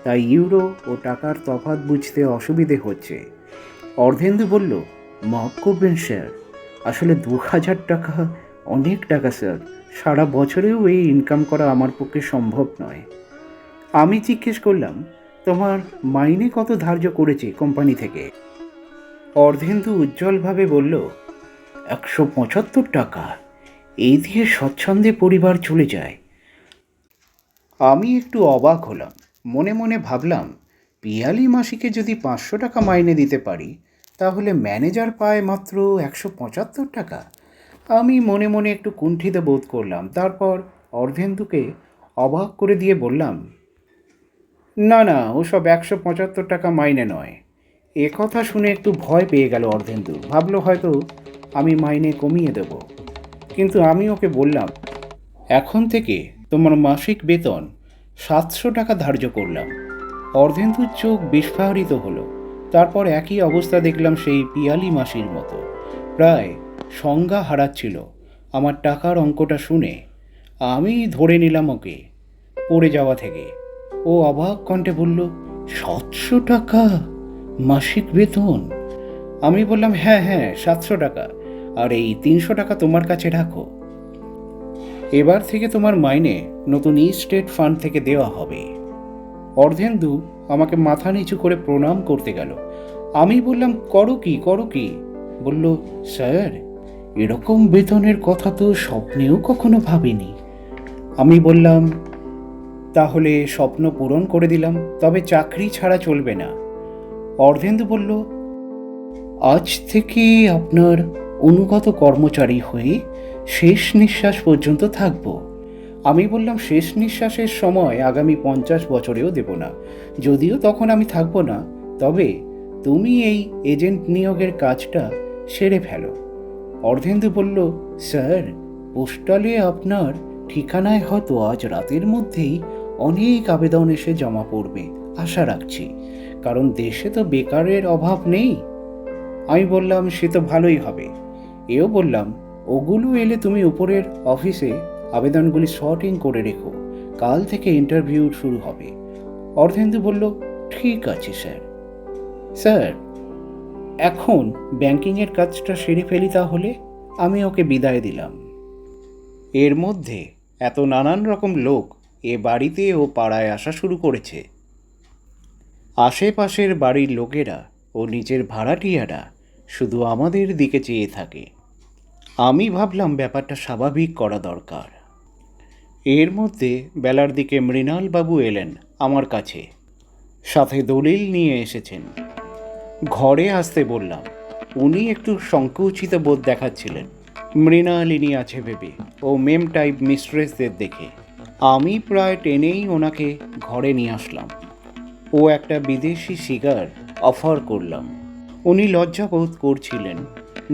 তাই ইউরো ও টাকার তফাৎ বুঝতে অসুবিধে হচ্ছে। অর্ধেন্দু বলল, মাফ করবেন স্যার, আসলে 2000 টাকা অনেক টাকা স্যার। সারা বছরেও এই ইনকাম করা আমার পক্ষে সম্ভব নয়। আমি জিজ্ঞেস করলাম, তোমার মাইনে কত ধার্য করেছে কোম্পানি থেকে? অর্ধেন্দু উজ্জ্বলভাবে বলল, 175 টাকা। এই দিয়ে স্বচ্ছন্দে পরিবার চলে যায়। আমি একটু অবাক হলাম, মনে মনে ভাবলাম, পিয়ালি মাসিকে যদি 500 টাকা মাইনে দিতে পারি তাহলে ম্যানেজার পায় মাত্র 175 টাকা। আমি মনে মনে একটু কুণ্ঠিত বোধ করলাম। তারপর অর্ধেন্দুকে অবাক করে দিয়ে বললাম, না না, ওসব 175 টাকা মাইনে নয়। এ কথা শুনে একটু ভয় পেয়ে গেল অর্ধেন্দু, ভাবলো হয়তো আমি মাইনে কমিয়ে দেব। কিন্তু আমি ওকে বললাম, এখন থেকে তোমার মাসিক বেতন 700 টাকা ধার্য করলাম। অর্ধেন্দুর চোখ বিস্ফারিত হলো। তারপর একই অবস্থা দেখলাম সেই পিয়ালি মাসির মতো, প্রায় সংজ্ঞা হারাচ্ছিল আমার টাকার অঙ্কটা শুনে। আমি ধরে নিলাম ওকে পড়ে যাওয়া থেকে। ও অবাক কণ্ঠে বলল, 700 টাকা মাসিক বেতন? আমি বললাম, হ্যাঁ হ্যাঁ, 700 টাকা, আর এই 300 টাকা তোমার কাছে রাখো। এবার থেকে তোমার মাইনে নতুন স্টেট ফান্ড থেকে দেওয়া হবে। অর্ধেন্দু আমাকে মাথা নিচু করে প্রণাম করতে গেল। আমি বললাম, করো কি? বলল, স্যার, এরকম বেতনের কথা তো স্বপ্নেও কখনো ভাবিনি। আমি বললাম, তাহলে স্বপ্ন পূরণ করে দিলাম, তবে চাকরি ছাড়া চলবে না। অর্ধেন্দু বলল, আজ থেকে আপনার অনুগত কর্মচারী হয়ে শেষ নিঃশ্বাস পর্যন্ত থাকব। আমি বললাম, শেষ নিঃশ্বাসের সময় আগামী 50 বছরেও দেব না, যদিও তখন আমি থাকবো না। তবে তুমি এই এজেন্ট নিয়োগের কাজটা সেরে ফেলো। অর্ধেন্দু বলল, স্যার, পোস্টালে আপনার ঠিকানায় হয়তো আজ রাতের মধ্যেই অনেক আবেদন এসে জমা পড়বে, আশা রাখছি, কারণ দেশে তো বেকারের অভাব নেই। আমি বললাম, সে তো ভালোই হবে। এও বললাম, ওগুলো এলে তুমি উপরের অফিসে আবেদনগুলি শর্টিং করে রেখো, কাল থেকে ইন্টারভিউ শুরু হবে। অর্ধেন্দু বলল, ঠিক আছে স্যার। স্যার, এখন ব্যাংকিংয়ের কাজটা সেরে ফেলি তাহলে। আমি ওকে বিদায় দিলাম। এর মধ্যে এত নানান রকম লোক এ বাড়িতে ও পাড়ায় আসা শুরু করেছে। আশেপাশের বাড়ির লোকেরা ও নিজের ভাড়াটিয়ারা শুধু আমাদের দিকে চেয়ে থাকে। আমি ভাবলাম ব্যাপারটা স্বাভাবিক করা দরকার। এর মধ্যে বেলার দিকে মৃণালবাবু এলেন আমার কাছে, সাথে দলিল নিয়ে এসেছেন। ঘরে আসতে বললাম। উনি একটু সংকুচিত বোধ দেখাচ্ছিলেন, মৃণালিনী আছে ভেবে ও মেম টাইপ মিস্ট্রেসদের দেখে। আমি প্রায় টেনেই ওনাকে ঘরে নিয়ে আসলাম। ও একটা বিদেশি সিগার অফার করলাম। উনি লজ্জা বোধ করছিলেন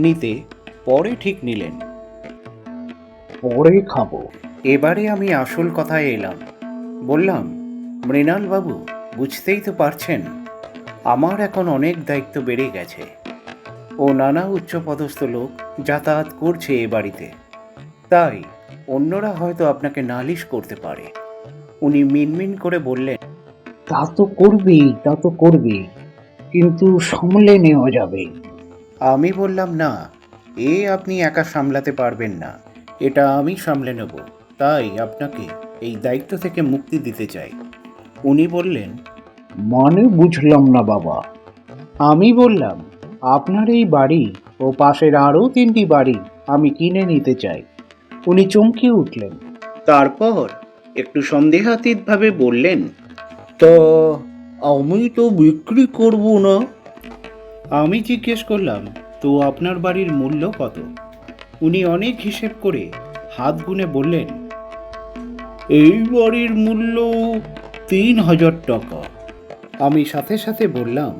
নিতে, পরে ঠিক নিলেন। পরে খাবো। এবারে আমি আসল কথায় এলাম। বললাম, মৃণালবাবু, বুঝতেই তো পারছেন আমার এখন অনেক দায়িত্ব বেড়ে গেছে ও নানা উচ্চপদস্থ লোক যাতায়াত করছে এ বাড়িতে, তাই অন্যরা হয়তো আপনাকে নালিশ করতে পারে। উনি মিনমিন করে বললেন, তা তো করবি, কিন্তু সামলে নেওয়া যাবে। আমি বললাম, না, আপনি একা সামলাতে পারবেন না, এটা আমি সামলে নেব, তাই আপনাকে এই দায়িত্ব থেকে মুক্তি দিতে চাই। উনি বললেন, মানে বুঝলাম না বাবা। আমি বললাম, আপনার এই বাড়ি ও পাশের আরও 3টি বাড়ি আমি কিনে নিতে চাই। উনি চমকে উঠলেন, তারপর একটু সন্দেহাতীতভাবে বললেন, তো আমি তো বিক্রি করব না। আমি জিজ্ঞেস করলাম, তো আপনার বাড়ির মূল্য কত? উনি অনেক হিসেব করে হাত গুনে বললেন, এই বাড়ির মূল্য 3000 টাকা। আমি সাথে সাথে বললাম,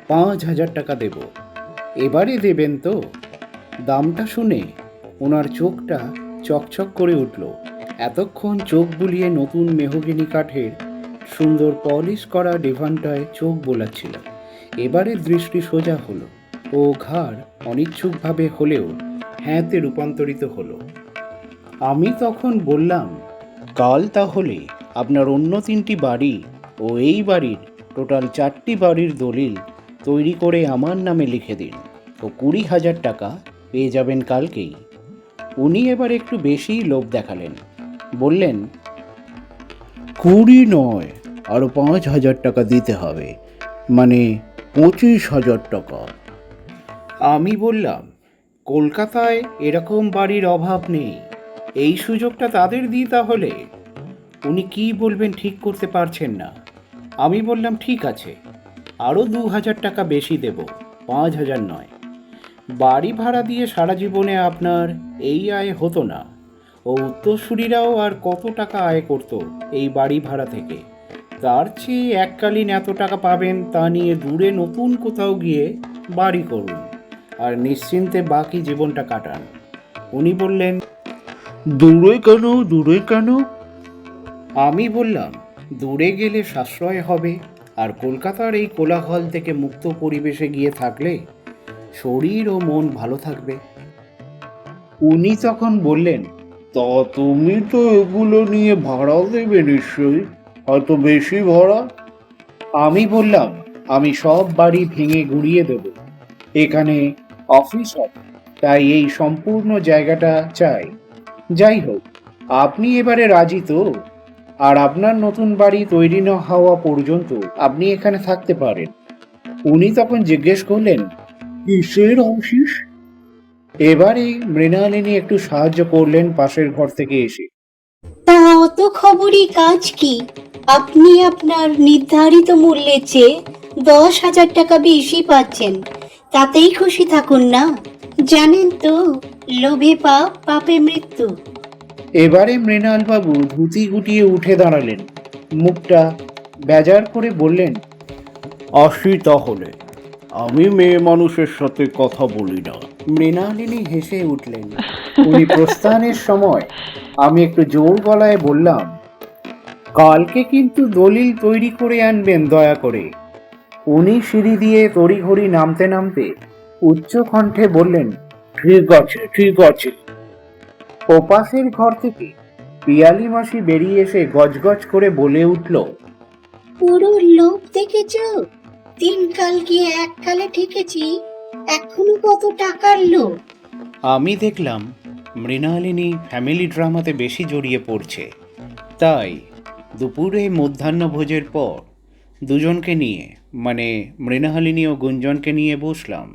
5000 টাকা দেব, এবারে দেবেন তো? দামটা শুনে ওনার চোখটা চকচক করে উঠল। এতক্ষণ চোখ বুলিয়ে নতুন মেহগিনি কাঠের সুন্দর পলিশ করা ডিভানটায় চোখ বোলাচ্ছিল, এবারে দৃষ্টি সোজা হলো ও ঘাড় অনিচ্ছুকভাবে হলেও হ্যাঁতে রূপান্তরিত হলো। আমি তখন বললাম, কাল তাহলে আপনার অন্য 3টি বাড়ি ও এই বাড়ির টোটাল 4টি বাড়ির দলিল তৈরি করে আমার নামে লিখে দিন, তো 20,000 টাকা পেয়ে যাবেন কালকেই। উনি এবার একটু বেশিই লোভ দেখালেন, বললেন, 20 নয়, আরও 5,000 টাকা দিতে হবে, মানে 25,000 টাকা। আমি বললাম, কলকাতায় এরকম বাড়ির অভাব নেই, এই সুযোগটা তাদের দিই তাহলে। উনি কি বলবেন ঠিক করতে পারছেন না। আমি বললাম, ঠিক আছে, আরও 2,000 টাকা বেশি দেব, 5,000 নয়। বাড়ি ভাড়া দিয়ে সারা জীবনে আপনার এই আয় হতো না, ও উত্তরসূরিরাও আর কত টাকা আয় করত এই বাড়ি ভাড়া থেকে। তার চেয়ে এককালীন এত টাকা পাবেন তা নিয়ে দূরে নতুন কোথাও গিয়ে বাড়ি করুন আর নিশ্চিন্তে বাকি জীবনটা কাটান। উনি বললেন, দূরে কেন? আমি বললাম, দূরে গেলে সাশ্রয় হবে, আর কলকাতার এই কোলাহল থেকে মুক্ত পরিবেশে গিয়ে থাকলে শরীর ও মন ভালো থাকবে। উনি তখন বললেন, তা তুমি তো এগুলো নিয়ে ভাড়া দেবে নিশ্চয়ই, হয়তো বেশি ভাড়া? আমি বললাম, আমি সব বাড়ি ভেঙে গুড়িয়ে দেব, এখানে অফিস হবে, তাই এই সম্পূর্ণ জায়গাটা চাই। যাই হোক, আপনি এবারে রাজি তো? আর আপনার নতুন বাড়ি তৈরি না হওয়া পর্যন্ত আপনি এখানে থাকতে পারেন। উনি তখন জিজ্ঞেস করলেন, কিসের অফিস? এবারে মৃণালিনী একটু সাহায্য করলেন পাশের ঘর থেকে এসে। তা অত খবরই কাজ কি? আপনি আপনার নির্ধারিত মূল্যের চেয়ে 10,000 টাকা বেশি পাচ্ছেন, তাতেই খুশি থাকুন না। জানেন তো, লোভে পাপ, পাপে মৃত্যু। এবারে মৃণালবাবু ধুতি গুটিয়ে উঠে দাঁড়ালেন, মুখটা বেজার করে বললেন, আসি তাহলে, আমি মেয়ে মানুষের সাথে কথা বলি না। মৃণালিনী হেসে উঠলেন। উনি প্রস্থানের সময় আমি একটু জোর গলায় বললাম, কালকে কিন্তু দলিল তৈরি করে আনবেন দয়া করে। উনি সিঁড়ি দিয়ে তড়িঘড়ি নামতে নামতে উচ্চ কণ্ঠে বললেন, ঠিক আছে ঠিক আছে। ওপাশের ঘর থেকে পিয়ালি মাসি বেরিয়ে এসে গজগজ করে বলে উঠল, পুরো লোভ দেখেছ? 3 কাল গিয়ে 1 কালে ঠেকেছি, এখনো কত টাকার লোভ। আমি দেখলাম মৃণালিনী ফ্যামিলি ড্রামাতে বেশি জড়িয়ে পড়ছে। তাই দুপুরে মধ্যাহ্নভোজের পর দুজনকে নিয়ে, মানে মৃণালিনী ও গুঞ্জনকে নিয়ে বসলাম।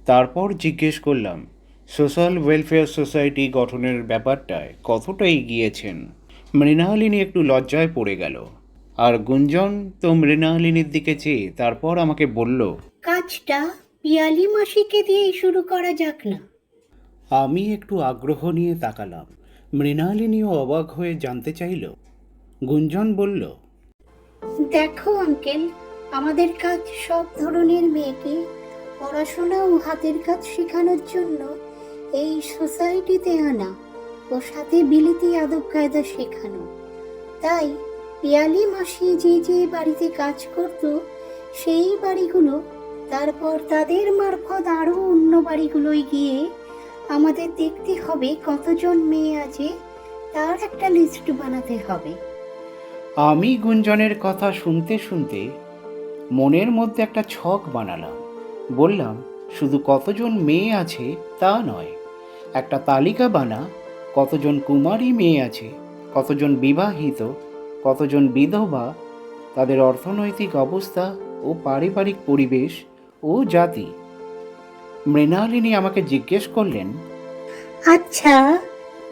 তারপর জিজ্ঞেস করলাম, সোশ্যাল ওয়েলফেয়ার সোসাইটি গঠনের ব্যাপারটায় কতটা এগিয়েছেন। মৃণালিনী একটু লজ্জায় পড়ে গেল, আর গুঞ্জন তো মৃণালিনীর দিকে চেয়ে তারপর আমাকে বলল, কাজটা পিয়ালি মাসিকে দিয়েই শুরু করা যাক না? আমি একটু আগ্রহ নিয়ে তাকালাম। মৃণালিনীও অবাক হয়ে জানতে চাইল। গুঞ্জন বলল, দেখো আঙ্কেল, আমাদের কাজ সব ধরনের মেয়েকে পড়াশোনা ও হাতের কাজ শেখানোর জন্য এই সোসাইটিতে আনা ও সাথে বিলিতি আদব কায়দা শেখানো। তাই পিয়ালি মাসি যে যে বাড়িতে কাজ করত, সেই বাড়িগুলো, তারপর তাদের মারফত আরও অন্য বাড়িগুলোয় গিয়ে আমাদের দেখতে হবে কতজন মেয়ে আছে, তার একটা লিস্ট বানাতে হবে। আমি গুঞ্জনের কথা শুনতে শুনতে মনের মধ্যে একটা ছক বানালাম। বললাম, শুধু কতজন মেয়ে আছে তা নয়, একটা তালিকা বানা, কতজন কুমারী মেয়ে আছে, কতজন বিবাহিত, কতজন বিধবা, তাদের অর্থনৈতিক অবস্থা ও পারিবারিক পরিবেশ ও জাতি। মৃণালিনী আমাকে জিজ্ঞেস করলেন, আচ্ছা,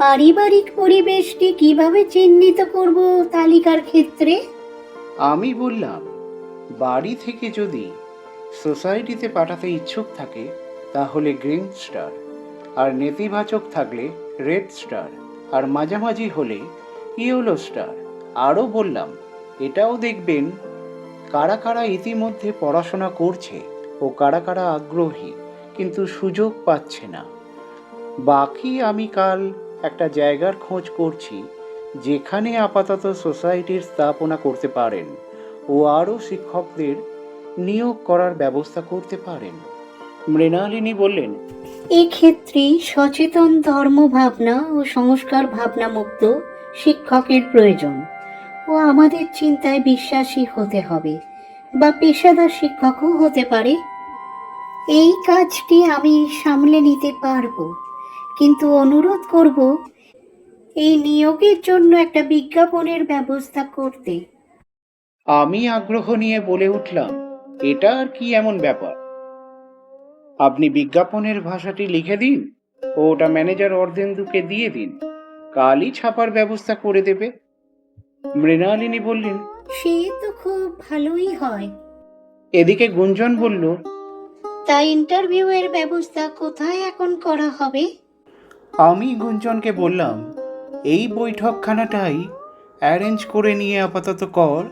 পারিবারিক পরিবেশটি কিভাবে চিহ্নিত করব তালিকার ক্ষেত্রে? আমি বললাম, বাড়ি থেকে যদি সোসাইটিতে পাঠাতে ইচ্ছুক থাকে তাহলে গ্রিন স্টার, আর নেতিবাচক থাকলে রেড স্টার, আর মাঝামাঝি হলে ইয়েলো স্টার। আরও বললাম, এটাও দেখবেন কারা কারা ইতিমধ্যে পড়াশোনা করছে ও কারা কারা আগ্রহী কিন্তু সুযোগ পাচ্ছে না। বাকি আমি কাল একটা জায়গার খোঁজ করছি যেখানে আপাতত সোসাইটির স্থাপনা করতে পারেন ও আরও শিক্ষকদের নিয়োগ করার ব্যবস্থা করতে পারেন। মৃণালিনী বললেন, এক্ষেত্রে সচেতন ধর্মভাবনা ও সংস্কার ভাবনা মুক্ত শিক্ষকের প্রয়োজন, ও আমাদের চিন্তায় বিশ্বাসী হতে হবে, বা পেশাদার শিক্ষকও হতে পারে। এই কাজটি আমি সামলে নিতে পারবো, কিন্তু অনুরোধ করব এই নিয়োগের জন্য একটা বিজ্ঞাপনের ব্যবস্থা করতে। আমি আগ্রহ নিয়ে বলে উঠলাম, এটা আর কি এমন ব্যাপার? আপনি বিজ্ঞাপনের ভাষাটি লিখে দিন ও ওটা ম্যানেজার অর্ধেন্দুকে দিয়ে দিন, কালই ছাপার ব্যবস্থা করে দেবে। মৃণালিনী বললেন, সে তো খুব ভালোই হয়। এদিকে গুঞ্জন বলল, তাই ইন্টারভিউ এর ব্যবস্থা কোথায় এখন করা হবে? আমি গুঞ্জনকে বললাম, এই বৈঠকখানাটাই অ্যারেঞ্জ করে নিয়ে আপাতত কর,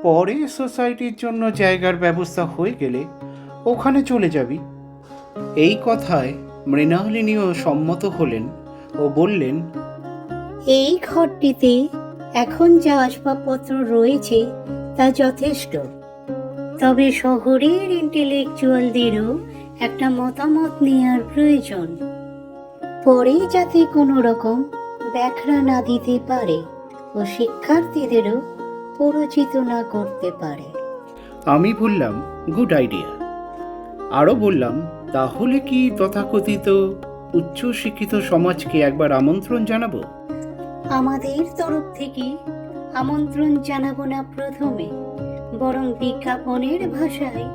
পরে সোসাইটির জন্য জায়গার ব্যবস্থা হয়ে গেলে ওখানে চলে যাবি। এই কথায় মৃণালিনীও সম্মত হলেন ও বললেন, এই ঘরটিতে এখন যা আসবাবপত্র রয়েছে তা যথেষ্ট, তবে শহরের ইন্টেলেকচুয়ালদেরও একটা মতামত নেওয়ার প্রয়োজন, পরে যাতে কোনো রকম ব্যাখ্যা না দিতে পারে ও শিক্ষার্থীদেরও পরিচিত না করতে পারে। আমি বললাম, গুড আইডিয়া। আরও বললাম, তাহলে কি তথাকথিত উচ্চশিক্ষিত সমাজকে একবার আমন্ত্রণ জানাবো? আমাদের তরফ থেকে আমন্ত্রণ জানাবো না প্রথমে, বরং বিজ্ঞাপনের ভাষায়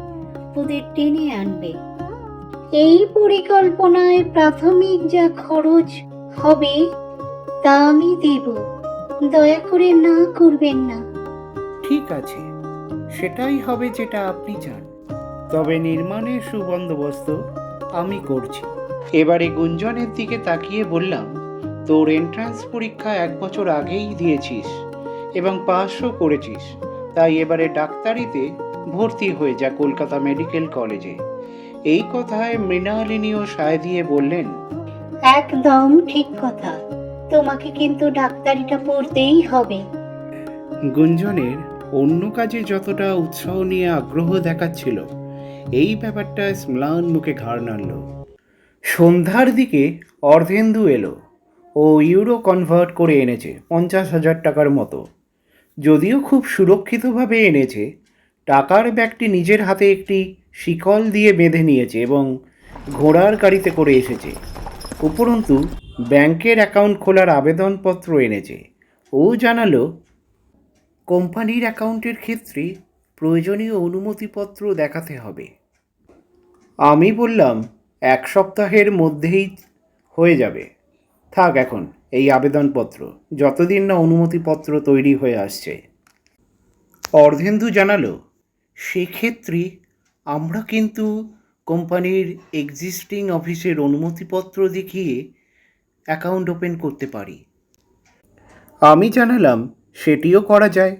ওদের টেনে আনবে। এই পরিকল্পনায় প্রাথমিক যা খরচ হবে তা আমি দেব, দয়া করে না করবেন না। ঠিক আছে, সেটাই হবে যেটা আপনি চান, তবে নির্মাণের সুবন্দোবস্ত আমি করছি। এবারে গুঞ্জনের দিকে তাকিয়ে বললাম, তোর এন্ট্রান্স পরীক্ষা 1 বছর আগেই দিয়েছিস এবং পাসও করেছিস, তাই এবারে ডাক্তারিতে ভর্তি হয়ে যা কলকাতা মেডিকেল কলেজে। এই কথায় মৃণালিনীও সায় দিয়ে বললেন, একদম ঠিক কথা, তোমাকে কিন্তু ডাক্তারিটা পড়তেই হবে। গুঞ্জনের অন্য কাজে যতটা উৎসাহ নিয়ে আগ্রহ দেখাচ্ছিল, এই ব্যাপারটা ম্লান মুখে ঘাড় নাড়ল। সন্ধ্যার দিকে অর্ধেন্দু এলো। ও ইউরো কনভার্ট করে এনেছে 50,000 টাকার মতো। যদিও খুব সুরক্ষিতভাবে এনেছে, টাকার ব্যাগটি নিজের হাতে একটি শিকল দিয়ে বেঁধে নিয়েছে এবং ঘোড়ার গাড়িতে করে এসেছে। উপরন্তু ব্যাংকের অ্যাকাউন্ট খোলার আবেদনপত্র এনেছে। ও জানালো, কোম্পানির অ্যাকাউন্টের ক্ষেত্রে প্রয়োজনীয় অনুমতিপত্র দেখাতে হবে। আমি বললাম, 1 সপ্তাহের মধ্যেই হয়ে যাবে। থাক এখন এই আবেদনপত্র, যতদিন না অনুমতিপত্র তৈরি হয়ে আসছে। অর্ধেন্দু জানালো, সেক্ষেত্রে আমরা কিন্তু কোম্পানির এক্সিস্টিং অফিসের অনুমতিপত্র দেখিয়ে অ্যাকাউন্ট ওপেন করতে পারি। আমি জানালাম, সেটিও করা যায়।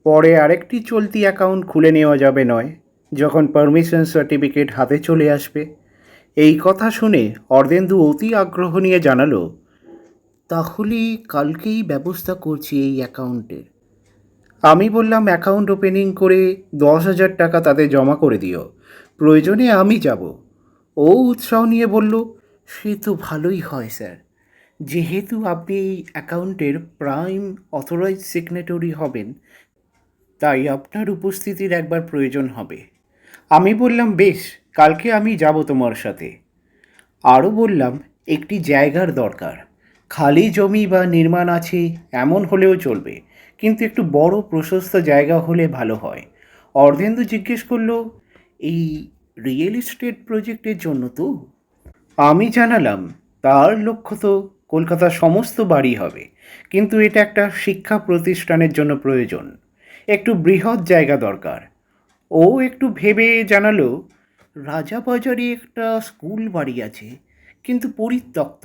পরে আরেকটি চলতি অ্যাকাউন্ট খুলে নেওয়া যাবে নয়, যখন পারমিশন সার্টিফিকেট হাতে চলে আসবে। এই কথা শুনে অর্ধেন্দু অতি আগ্রহ নিয়ে জানালো, তাহলে কালকেই ব্যবস্থা করছি এই অ্যাকাউন্টের। আমি বললাম, অ্যাকাউন্ট ওপেনিং করে 10,000 টাকা তাদের জমা করে দিও, প্রয়োজনে আমি যাব। ও উৎসাহ নিয়ে বলল, সে তো ভালোই হয় স্যার, যেহেতু আপনি এই অ্যাকাউন্টের প্রাইম অথরাইজ সিগনেটরি হবেন, তাই আপনার উপস্থিতির একবার প্রয়োজন হবে। আমি বললাম, বেশ, কালকে আমি যাব তোমার সাথে। আরও বললাম, একটি জায়গার দরকার, খালি জমি বা নির্মাণ আছে এমন হলেও চলবে, কিন্তু একটু বড় প্রশস্ত জায়গা হলে ভালো হয়। অর্ধেন্দু জিজ্ঞেস করলো, এই রিয়েল এস্টেট প্রজেক্টের জন্য তো? আমি জানালাম, তার লক্ষ্য তো কলকাতার সমস্ত বাড়ি হবে, কিন্তু এটা একটা শিক্ষা প্রতিষ্ঠানের জন্য প্রয়োজন, একটু বৃহৎ জায়গা দরকার। ও একটু ভেবে জানালো, রাজাবাজারে একটা স্কুল বাড়ি আছে, কিন্তু পরিত্যক্ত,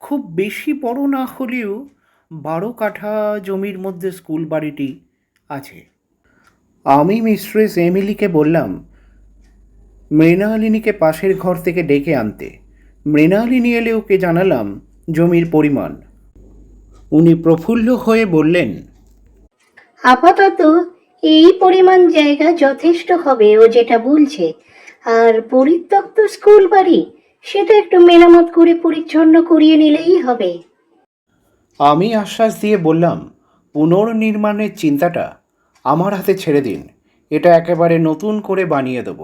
খুব বেশি বড় না হলেও 12 কাঠা জমির মধ্যে স্কুল বাড়িটি আছে। আমি মিস্ট্রেস এমিলিকে বললাম, মৃণালিনীকে পাশের ঘর থেকে ডেকে আনতে। মৃণালিনী এলে ওকে জানালাম জমির পরিমাণ। উনি প্রফুল্ল হয়ে বললেন, আপাতত এই পরিমাণ জায়গা যথেষ্ট হবে ও যেটা বলছে। আর পরিত্যক্ত স্কুল বাড়ি, সেটা একটু মেরামত করে পরিচ্ছন্ন করিয়ে নিলেই হবে। আমি আশ্বাস দিয়ে বললাম, পুনর্নির্মাণের চিন্তাটা আমার হাতে ছেড়ে দিন, এটা একেবারে নতুন করে বানিয়ে দেব।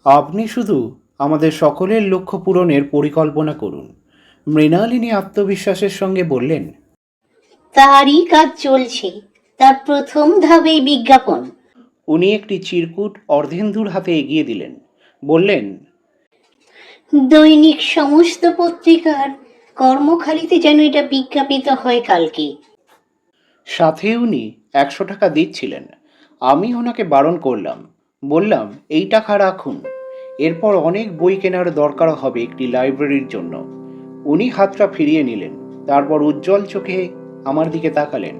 আপনি শুধু আমাদের সকলের লক্ষ্য পূরণের পরিকল্পনা করুন। মৃণালিনী আত্মবিশ্বাসের সঙ্গে বললেন, তারই কাজ চলছে, তার প্রথম ধাপেই বিজ্ঞাপন। উনি একটি চিরকুট অর্ধেন্দুর হাতে এগিয়ে দিলেন, বললেন, দৈনিক সমস্ত পত্রিকার কর্মখালিতে যেন এটা বিজ্ঞাপিত হয় কালকে। সাথে উনি 100 টাকা দিচ্ছিলেন। আমি ওনাকে বারণ করলাম, বললাম, এই টাকা রাখুন, এরপর অনেক বই কেনার দরকার হবে একটি লাইব্রেরির জন্য। উনি হাতটা ফিরিয়ে নিলেন, তারপর উজ্জ্বল চোখে আমার দিকে তাকালেন।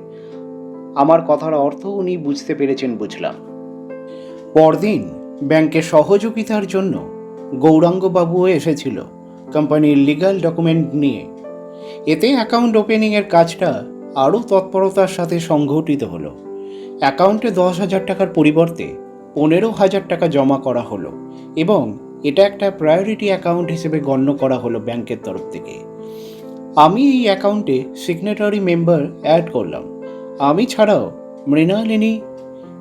আমার কথার অর্থ উনি বুঝতে পেরেছেন বুঝলাম। পরদিন ব্যাংকে সহযোগিতার জন্য গৌরাঙ্গবাবুও এসেছিল কোম্পানির লিগ্যাল ডকুমেন্ট নিয়ে। এতে অ্যাকাউন্ট ওপেনিংয়ের কাজটা আরও তৎপরতার সাথে সংঘটিত হলো। অ্যাকাউন্টে 10,000 টাকার পরিবর্তে 15,000 টাকা জমা করা হলো এবং এটা একটা প্রায়োরিটি অ্যাকাউন্ট হিসেবে গণ্য করা হলো ব্যাংকের তরফ থেকে। আমি এই অ্যাকাউন্টে সিগনেটরি মেম্বার অ্যাড করলাম। আমি ছাড়াও মৃণালিনী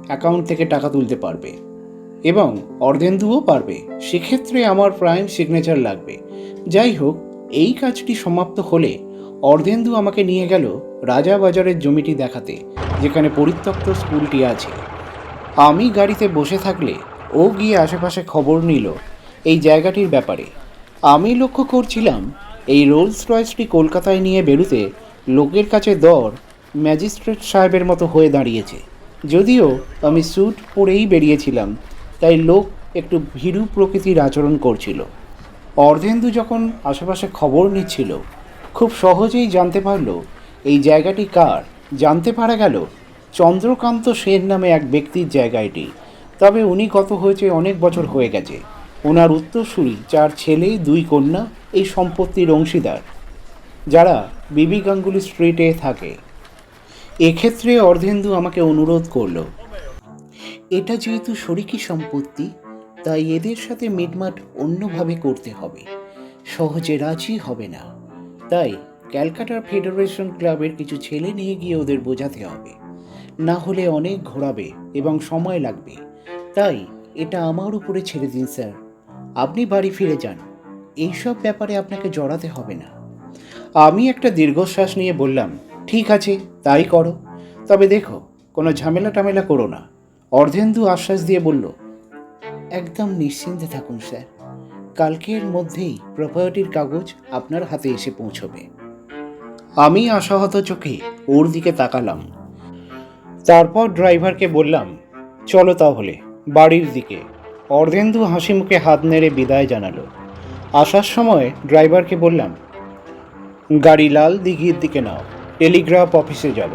অ্যাকাউন্ট থেকে টাকা তুলতে পারবে এবং অর্ধেন্দুও পারবে, সেক্ষেত্রে আমার প্রাইম সিগনেচার লাগবে। যাই হোক, এই কাজটি সমাপ্ত হলে অর্ধেন্দু আমাকে নিয়ে গেল রাজাবাজারের জমিটি দেখাতে, যেখানে পরিত্যক্ত স্কুলটি আছে। আমি গাড়িতে বসে থাকলে ও গিয়ে আশেপাশে খবর নিল এই জায়গাটির ব্যাপারে। আমি লক্ষ্য করছিলাম এই রোলস রয়েসটি কলকাতায় নিয়ে বেরোতে লোকের কাছে দর ম্যাজিস্ট্রেট সাহেবের মতো হয়ে দাঁড়িয়েছে। যদিও আমি স্যুট পরেই বেরিয়েছিলাম, তাই লোক একটু ভীরু প্রকৃতির আচরণ করছিল। অর্ধেন্দু যখন আশেপাশে খবর নিচ্ছিল, খুব সহজেই জানতে পারল এই জায়গাটি কার। জানতে পারা গেল চন্দ্রকান্ত সেন নামে এক ব্যক্তির জায়গা এটি। তবে উনি গত হয়েছে অনেক বছর হয়ে গেছে। ওনার উত্তরসূরি 4 ছেলে 2 কন্যা এই সম্পত্তির অংশীদার, যারা বিবি গাঙ্গুলি স্ট্রিটে থাকে। এক্ষেত্রে অর্ধেন্দু আমাকে অনুরোধ করল, এটা যেহেতু শরিকি সম্পত্তি, তাই এদের সাথে মিটমাট অন্যভাবে করতে হবে, সহজে রাজি হবে না। তাই ক্যালকাটার ফেডারেশন ক্লাবের কিছু ছেলে নিয়ে গিয়ে ওদের বোঝাতে হবে, না হলে অনেক ঘোরাবে এবং সময় লাগবে। তাই এটা আমার উপরে ছেড়ে দিন স্যার, আপনি বাড়ি ফিরে যান, এইসব ব্যাপারে আপনাকে জড়াতে হবে না। আমি একটা দীর্ঘশ্বাস নিয়ে বললাম, ঠিক আছে, তাই করো, তবে দেখো কোনো ঝামেলা টামেলা করো না। অর্ধেন্দু আশ্বাস দিয়ে বলল, একদম নিশ্চিন্তে থাকুন স্যার, কালকের মধ্যেই প্রপার্টির কাগজ আপনার হাতে এসে পৌঁছবে। আমি আশাহত চোখে ওর দিকে তাকালাম। তারপর ড্রাইভারকে বললাম, চলো তাহলে বাড়ির দিকে। অর্ধেন্দু হাসি মুখে হাত নেড়ে বিদায় জানালো। আসার সময় ড্রাইভারকে বললাম, গাড়ি লাল দিঘির দিকে নাও, টেলিগ্রাফ অফিসে যাব।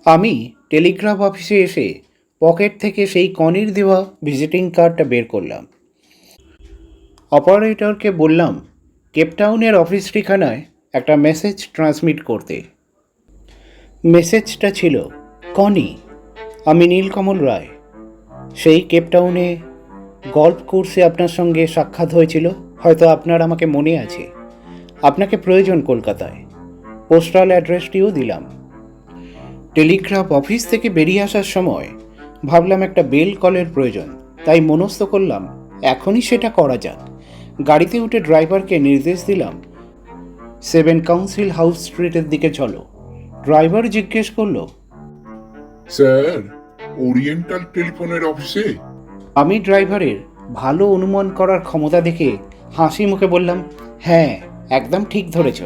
আমি টেলিগ্রাফ অফিসে এসে পকেট থেকে সেই কনির দেওয়া ভিজিটিং কার্ডটা বের করলাম। অপারেটরকে বললাম কেপটাউনের অফিস ঠিকানায় একটা মেসেজ ট্রান্সমিট করতে। মেসেজটা ছিল, কনি, আমি নীলকমল রায়। সেই কেপটাউনে গল্ফ কোর্সে আপনার সঙ্গে সাক্ষাৎ হয়েছিল, হয়তো আপনার আমাকে মনে আছে। আপনাকে প্রয়োজন কলকাতায়। পোস্টাল অ্যাড্রেসটিও দিলাম। টেলিগ্রাফ অফিস থেকে বেরিয়ে আসার সময় ভাবলাম একটা বেল কলের প্রয়োজন, তাই মনস্থ করলাম এখনই সেটা করা যাক। গাড়িতে উঠে ড্রাইভারকে নির্দেশ দিলাম, 7 কাউন্সিল হাউস স্ট্রিটের দিকে চলো। ড্রাইভার জিজ্ঞেস করলো, স্যার, ওরিয়েন্টাল টেলিফোনের অফিসে? আমি ড্রাইভারের ভালো অনুমান করার ক্ষমতা দেখে হাসি মুখে বললাম, হ্যাঁ, একদম ঠিক ধরেছ।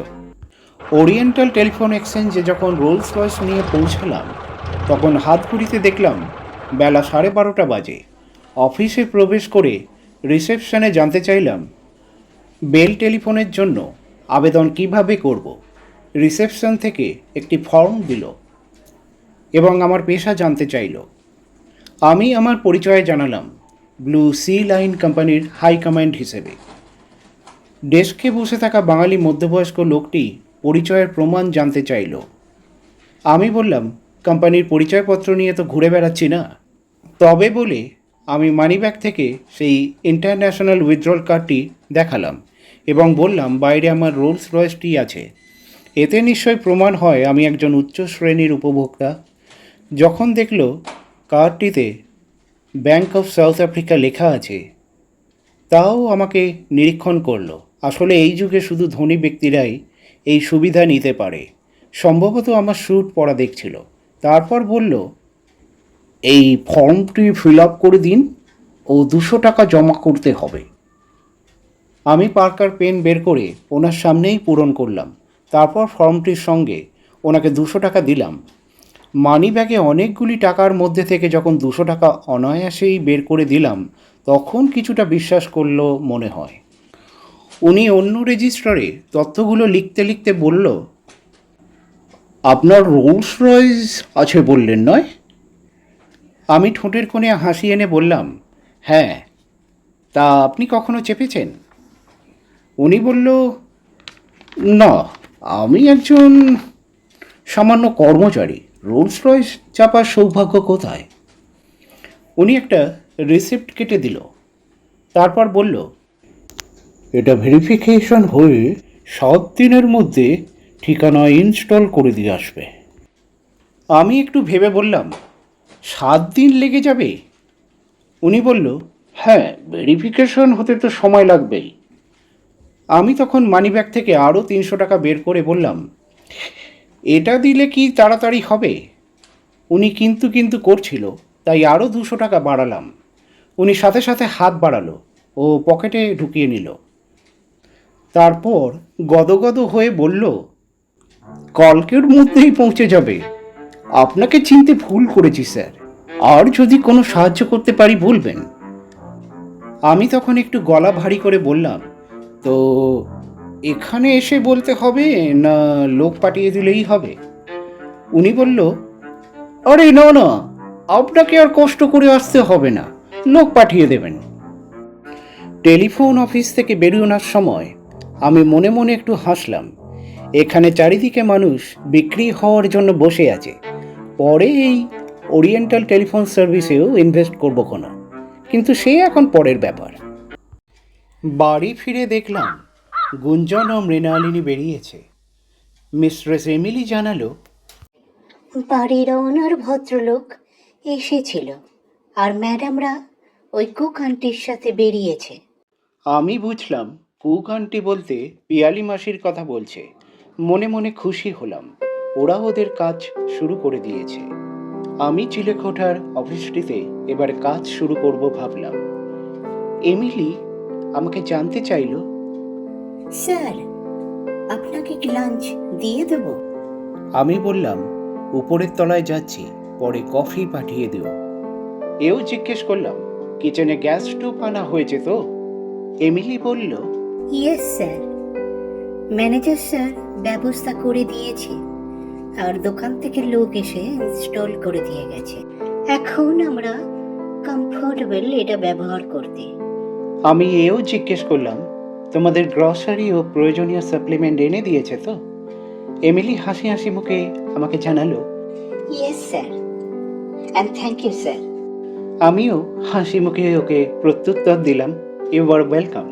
ওরিয়েন্টাল টেলিফোন এক্সচেঞ্জে যখন রোলস রয়েস নিয়ে পৌঁছালাম, তখন হাত ঘড়িতে দেখলাম বেলা 12:30 বাজে। অফিসে প্রবেশ করে রিসেপশনে জানতে চাইলাম বেল টেলিফোনের জন্য আবেদন কিভাবে করব। রিসেপশন থেকে একটি ফর্ম দিল এবং আমার পেশা জানতে চাইল। আমি আমার পরিচয় জানালাম ব্লু সি লাইন কোম্পানির হাই কমান্ড হিসেবে। ডেস্কে বসে থাকা বাঙালি মধ্যবয়স্ক লোকটি পরিচয়ের প্রমাণ জানতে চাইল। আমি বললাম, কোম্পানির পরিচয়পত্র নিয়ে তো ঘুরে বেড়াচ্ছি না। তবে বলে আমি মানিব্যাগ থেকে সেই ইন্টারন্যাশনাল উইথড্রল কার্ডটি দেখালাম এবং বললাম বাইরে আমার রোলস রয়েসটি আছে। এতে নিশ্চয় প্রমাণ হয় আমি একজন উচ্চ শ্রেণীর উপভোক্তা। যখন দেখল কার্ডটিতে ব্যাংক অফ সাউথ আফ্রিকা লেখা আছে, তাও আমাকে নিরীক্ষণ করলো। আসলে এই যুগে শুধু ধনী ব্যক্তিরাই এই সুবিধা নিতে পারে। সম্ভবত আমার স্যুট পরা দেখছিল। তারপর বলল, এই ফর্মটি ফিল আপ করে দিন ও 200 টাকা জমা করতে হবে। আমি পার্কার পেন বের করে ওনার সামনেই পূরণ করলাম। তারপর ফর্মটির সঙ্গে ওনাকে 200 টাকা দিলাম। মানি ব্যাগে অনেকগুলি টাকার মধ্যে থেকে যখন 200 টাকা অনায়াসেই বের করে দিলাম, তখন কিছুটা বিশ্বাস করলো মনে হয়। উনি অন্য রেজিস্ট্রারে তথ্যগুলো লিখতে লিখতে বলল, আপনার রোলস রয়েস আছে বললেন, নয়? আমি ঠোঁটের কোণে হাসি এনে বললাম, হ্যাঁ। তা আপনি কখনো চেপেছেন? উনি বলল, না, আমি একজন সামান্য কর্মচারী, রোলস রয়েস চাপার সৌভাগ্য কোথায়। উনি একটা রিসিপ্ট কেটে দিল। তারপর বলল, এটা ভেরিফিকেশন হয়ে 7 দিনের মধ্যে ঠিকানা ইনস্টল করে দিয়ে আসবে। আমি একটু ভেবে বললাম, 7 দিন লেগে যাবে? উনি বলল, হ্যাঁ, ভেরিফিকেশন হতে তো সময় লাগবেই। আমি তখন মানিব্যাগ থেকে আরও 300 টাকা বের করে বললাম, এটা দিলে কি তাড়াতাড়ি হবে? উনি কিন্তু কিন্তু করছিল, তাই আরও 200 টাকা বাড়ালাম। উনি সাথে সাথে হাত বাড়ালো ও পকেটে ঢুকিয়ে নিল। তারপর গদগদ হয়ে বলল, কালকের মধ্যেই পৌঁছে যাবে। আপনাকে চিনতে ভুল করেছি স্যার, আর যদি কোনো সাহায্য করতে পারি বলবেন। আমি তখন একটু গলা ভারী করে বললাম, তো এখানে এসে বলতে হবে না লোক পাঠিয়ে দিলেই হবে? উনি বলল, আরে না না, আপনাকে আর কষ্ট করে আসতে হবে না, লোক পাঠিয়ে দেবেন। টেলিফোন অফিস থেকে বেরোনোর সময় আমি মনে মনে একটু হাসলাম। এখানে চারিদিকে মানুষ বিক্রি হওয়ার জন্য বসে আছে, পরে এই ওরিয়েন্টাল টেলিফোন সার্ভিসেও ইনভেস্ট করব কোনো, কিন্তু সে এখন পরের ব্যাপার। বাড়ি ফিরে দেখলাম গুঞ্জন ও মৃণালিনী বেরিয়েছে। মিস্ট্রেস এমিলি জানালো, বাড়ির ওনার ভদ্রলোক এসেছিল, আর ম্যাডামরা ওই কুক আন্টির সাথে বেরিয়েছে। আমি বুঝলাম কুক আন্টি বলতে পিয়ালি মাসির কথা বলছে। মনে মনে খুশি হলাম, ওরা ওদের কাজ শুরু করে দিয়েছে। আমি চিলেকোঠার অফিসটিতে এবার কাজ শুরু করব ভাবলাম। এমিলি আমাকে জানতে চাইল, স্যার, আপনাকে কি লাঞ্চ দিয়ে দেবো? আমি বললাম উপরের তলায় যাচ্ছি, পরে কফি পাঠিয়ে দিও। এও জিজ্ঞেস করলাম, কিচেনে গ্যাস স্টোভ আনা হয়েছে তো? এমিলি বলল, ইয়েস স্যার, ম্যানেজার স্যার ব্যবস্থা করে দিয়েছে, আর দোকান থেকে লোক এসে ইনস্টল করে দিয়ে গেছে। এখন আমরা কমফোর্টেবল এটা ব্যবহার করতে। আমি এও জিজ্ঞেস করলাম, তোমাদের গ্রসারি ও প্রয়োজনীয় সাপ্লিমেন্ট এনে দিয়েছে তো? এমিলি হাসি হাসি মুখে আমাকে জানালো, yes sir, and thank you sir. আমিও হাসি মুখে ওকে প্রত্যুত্তর দিলাম, ইউ আর ওয়েলকাম।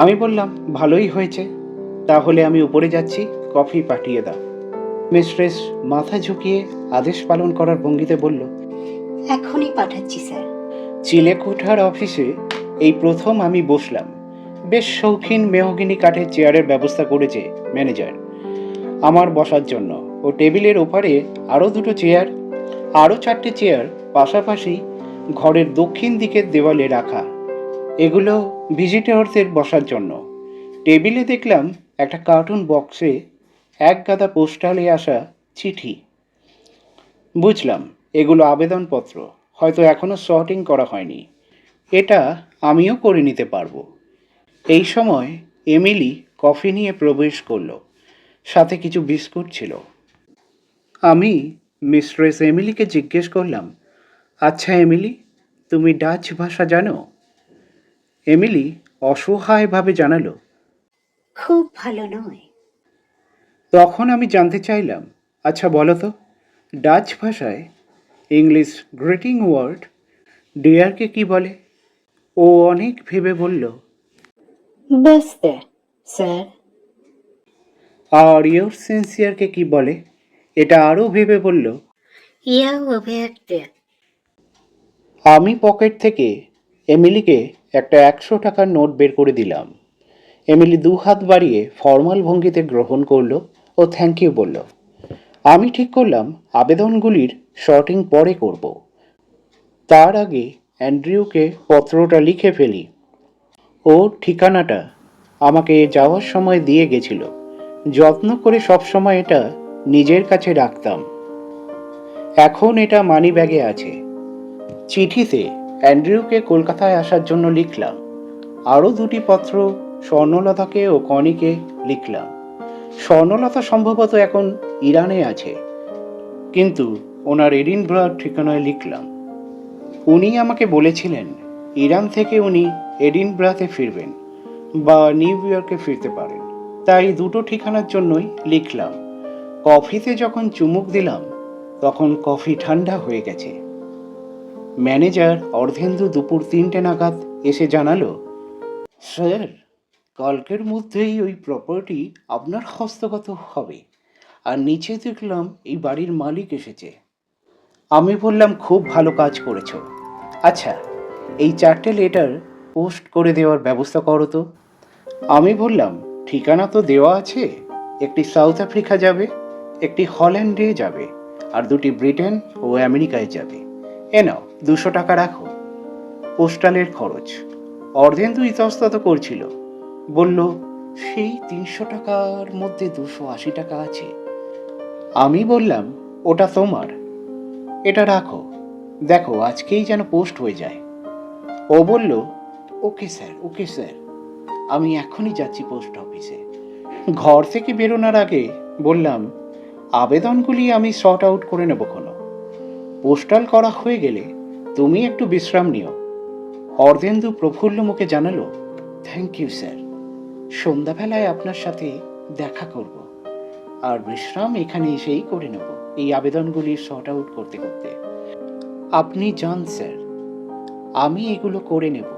আমি বললাম, ভালোই হয়েছে, তাহলে আমি উপরে যাচ্ছি, কফি পাঠিয়ে দাও। মিস্ট্রেস মাথা ঝুঁকিয়ে আদেশ পালন করার ভঙ্গিতে বলল, এখনই পাঠাচ্ছি স্যার। চিলেকোঠার অফিসে এই প্রথম আমি বসলাম। বেশ শৌখিন মেহগিনি কাঠের চেয়ারের ব্যবস্থা করেছে ম্যানেজার আমার বসার জন্য, ও টেবিলের ওপারে আরও 2টো চেয়ার, আরও 4টে চেয়ার পাশাপাশি ঘরের দক্ষিণ দিকের দেওয়ালে রাখা। এগুলো ভিজিটরদের বসার জন্য। টেবিলে দেখলাম একটা কার্টুন বক্সে এক গাদা পোস্টালে আসা চিঠি। বুঝলাম এগুলো আবেদনপত্র, হয়তো এখনো সর্টিং করা হয়নি। এটা আমিও করে নিতে পারবো। এই সময় এমিলি কফি নিয়ে প্রবেশ করলো, সাথে কিছু বিস্কুট ছিল। আমি মিস্ট্রেস এমিলিকে জিজ্ঞেস করলাম, আচ্ছা এমিলি, তুমি ডাচ ভাষা জানো? এমিলি অসহায়ভাবে জানালো, খুব ভালো নয়। তখন আমি জানতে চাইলাম, আচ্ছা বলো তো, ডাচ ভাষায় ইংলিশ গ্রিটিং ওয়ার্ড ডিয়ারকে কি বলে? ও অনেক ভেবে বলল, বাস্তে স্যার। আর ইয়োর সিনসিয়ারকে কি বলে? এটা আরও ভেবে বলল। ইয়া ওভেক্টে। আমি পকেট থেকে এমিলিকে একটা 100 টাকার নোট বের করে দিলাম। এমিলি 2 হাত বাড়িয়ে ফর্মাল ভঙ্গিতে গ্রহণ করলো ও থ্যাংক ইউ বলল। আমি ঠিক করলাম আবেদনগুলির শর্টিং পরে করব। তার আগে অ্যান্ড্রিউকে পত্রটা লিখে ফেলি। ওর ঠিকানাটা আমাকে যাওয়ার সময় দিয়ে গেছিল, যত্ন করে সবসময় এটা নিজের কাছে রাখতাম। এখন এটা মানি ব্যাগে আছে। চিঠিতে অ্যান্ড্রিউকে কলকাতায় আসার জন্য লিখলাম। আরও 2টি পত্র স্বর্ণলতাকে ও কনিকে লিখলাম। স্বর্ণলতা সম্ভবত এখন ইরানে আছে, কিন্তু ওনার এডিনব্রার ঠিকানায় লিখলাম। উনি আমাকে বলেছিলেন ইরান থেকে উনি এডিনব্রাতে ফিরবেন বা নিউ ইয়র্কে ফিরতে পারেন, তাই 2টো ঠিকানার জন্যই লিখলাম। কফিতে যখন চুমুক দিলাম তখন কফি ঠান্ডা হয়ে গেছে। ম্যানেজার অর্ধেন্দু দুপুর 3টে নাগাদ এসে জানালো, স্যার, কালকের মধ্যেই ওই প্রপার্টি আপনার হস্তগত হবে, আর নিচে দেখলাম এই বাড়ির মালিক এসেছে। আমি বললাম, খুব ভালো কাজ করেছো। আচ্ছা, এই 4টে লেটার পোস্ট করে দেওয়ার ব্যবস্থা করো তো। আমি বললাম, ঠিকানা তো দেওয়া আছে, একটি সাউথ আফ্রিকা যাবে, একটি হল্যান্ডে যাবে আর দুটি ব্রিটেন ও আমেরিকায় যাবে। এ নাও 200 টাকা রাখো, পোস্টালের খরচ। অর্ধেন্দু ইতস্তত করছিল, বলল, সেই 300 টাকার মধ্যে 280 টাকা আছে। আমি বললাম, ওটা তোমার, এটা রাখো, দেখো আজকেই যেন পোস্ট হয়ে যায়। ও বলল, ওকে স্যার, ওকে স্যার, আমি এখনই যাচ্ছি পোস্ট অফিসে। ঘর থেকে বেরোনোর আগে বললাম, আবেদনগুলি আমি সর্ট আউট করে নেব কোনো, পোস্টাল করা হয়ে গেলে তুমি একটু বিশ্রাম নিও। অর্ধেন্দু প্রফুল্ল মুখে জানালো, থ্যাংক ইউ স্যার, সন্ধ্যাবেলায় আপনার সাথে দেখা করব, আর বিশ্রাম এখানে এসেই করে নেব এই আবেদনগুলি সর্ট আউট করতে করতে। আপনি যান স্যার, আমি এগুলো করে নেব।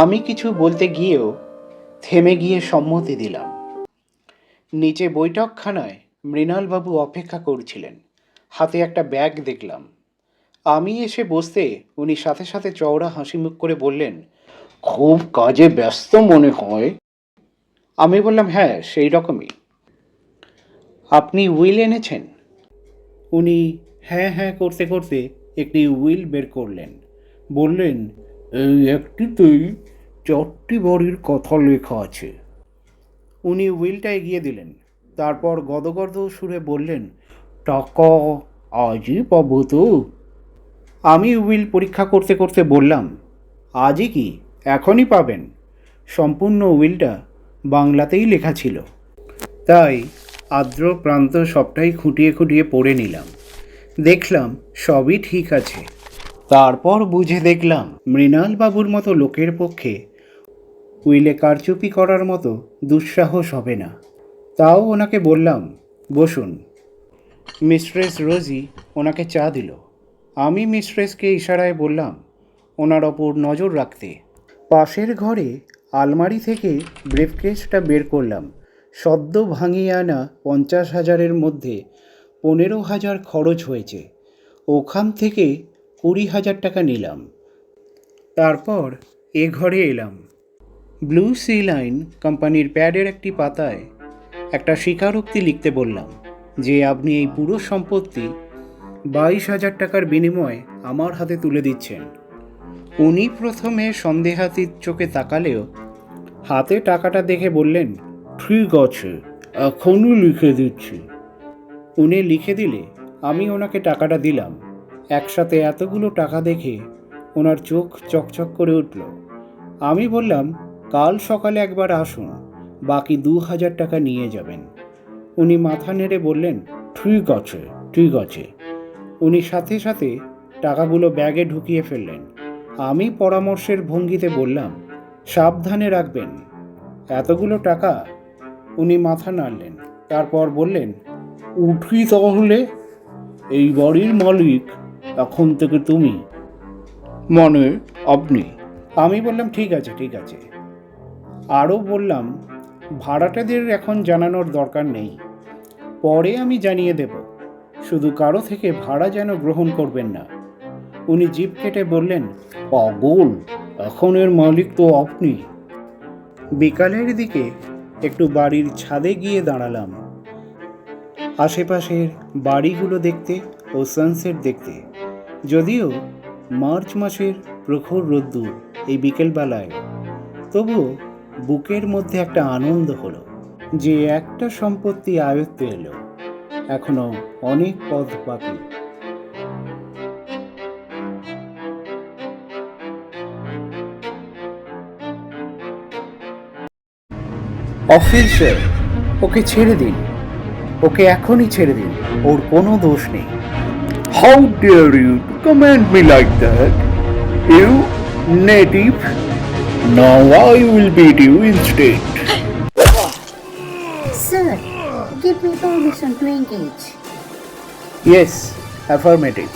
আমি কিছু বলতে গিয়েও থেমে গিয়ে সম্মতি দিলাম। নিচে বৈঠকখানায় মৃণালবাবু অপেক্ষা করছিলেন, হাতে একটা ব্যাগ দেখলাম। আমি এসে বসতে উনি সাথে সাথে চওড়া হাসি মুখ করে বললেন, খুব কাজে ব্যস্ত মনে হয়। আমি বললাম, হ্যাঁ সেই রকমই। আপনি উইল এনেছেন? উনি হ্যাঁ হ্যাঁ করতে করতে একটি উইল বের করলেন, বললেন, এই একটিতেই 4টি বাড়ির কথা লেখা আছে। উনি উইলটা এগিয়ে দিলেন, তারপর গদগদ সুরে বললেন, টাকা আজই পাবো তো? আমি উইল পরীক্ষা করতে করতে বললাম, আজই কি, এখনই পাবেন। সম্পূর্ণ উইলটা বাংলাতেই লেখা ছিল, তাই আর্দ্র প্রান্ত সবটাই খুঁটিয়ে খুঁটিয়ে পড়ে নিলাম। দেখলাম সবই ঠিক আছে। তারপর বুঝে দেখলাম মৃণালবাবুর মতো লোকের পক্ষে উইলে কারচুপি করার মতো দুঃসাহস হবে না। তাও ওনাকে বললাম, বসুন। মিস্ট্রেস রোজি ওনাকে চা দিল। আমি মিস্ট্রেসকে ইশারায় বললাম ওনার ওপর নজর রাখতে। পাশের ঘরে আলমারি থেকে ব্রিফকেসটা বের করলাম। সদ্য ভাঙিয়ে আনা 50,000-এর মধ্যে 15,000 খরচ হয়েছে, ওখান থেকে 20,000 টাকা নিলাম। তারপর এ ঘরে এলাম। ব্লু সি লাইন কোম্পানির প্যাডের একটি পাতায় একটা স্বীকারোক্তি লিখতে বললাম যে আপনি এই পুরো সম্পত্তি 22,000 টাকার বিনিময়ে আমার হাতে তুলে দিচ্ছেন। উনি প্রথমে সন্দেহাতীত চোখে তাকালেও হাতে টাকাটা দেখে বললেন, ঠিক আছে, এখনই লিখে দিচ্ছি। উনি লিখে দিলে আমি ওনাকে টাকাটা দিলাম। একসাথে এতগুলো টাকা দেখে ওনার চোখ চকচক করে উঠল। আমি বললাম, কাল সকালে একবার আসুন, বাকি 2,000 টাকা নিয়ে যাবেন। উনি মাথা নেড়ে বললেন, ঠিক আছে, ঠিক আছে। উনি সাথে সাথে টাকাগুলো ব্যাগে ঢুকিয়ে ফেললেন। আমি পরামর্শের ভঙ্গিতে বললাম, সাবধানে রাখবেন এতগুলো টাকা। উনি মাথা নাড়লেন, তারপর বললেন, উঠি তাহলে, এই বাড়ির মালিক এখন থেকে তুমি, মানে আপনি। আমি বললাম, ঠিক আছে, ঠিক আছে। আরও বললাম, ভাড়াটেদের এখন জানানোর দরকার নেই, পরে আমি জানিয়ে দেব, শুধু কারো থেকে ভাড়া যেন গ্রহণ করবেন না। উনি জিভ কেটে বললেন, পাগল, এখন এর মালিক তো আপনি। বিকালের দিকে একটু বাড়ির ছাদে গিয়ে দাঁড়ালাম, আশেপাশের বাড়িগুলো দেখতে ও সানসেট দেখতে। যদিও মার্চ মাসের প্রখর রোদ্দুর এই বিকেলবেলায়, তবুও বুকের মধ্যে একটা আনন্দ হলো যে একটা সম্পত্তি আয়ত্তে এলো। এখনো অনেক পথ বাকি। অফিসার, ওকে ছেড়ে দিন, ওকে এখনই ছেড়ে দিন, ওর কোনো দোষ নেই। How dare you command me like that? You native! Now I will beat you instead. Sir, give me permission to engage. Yes, affirmative.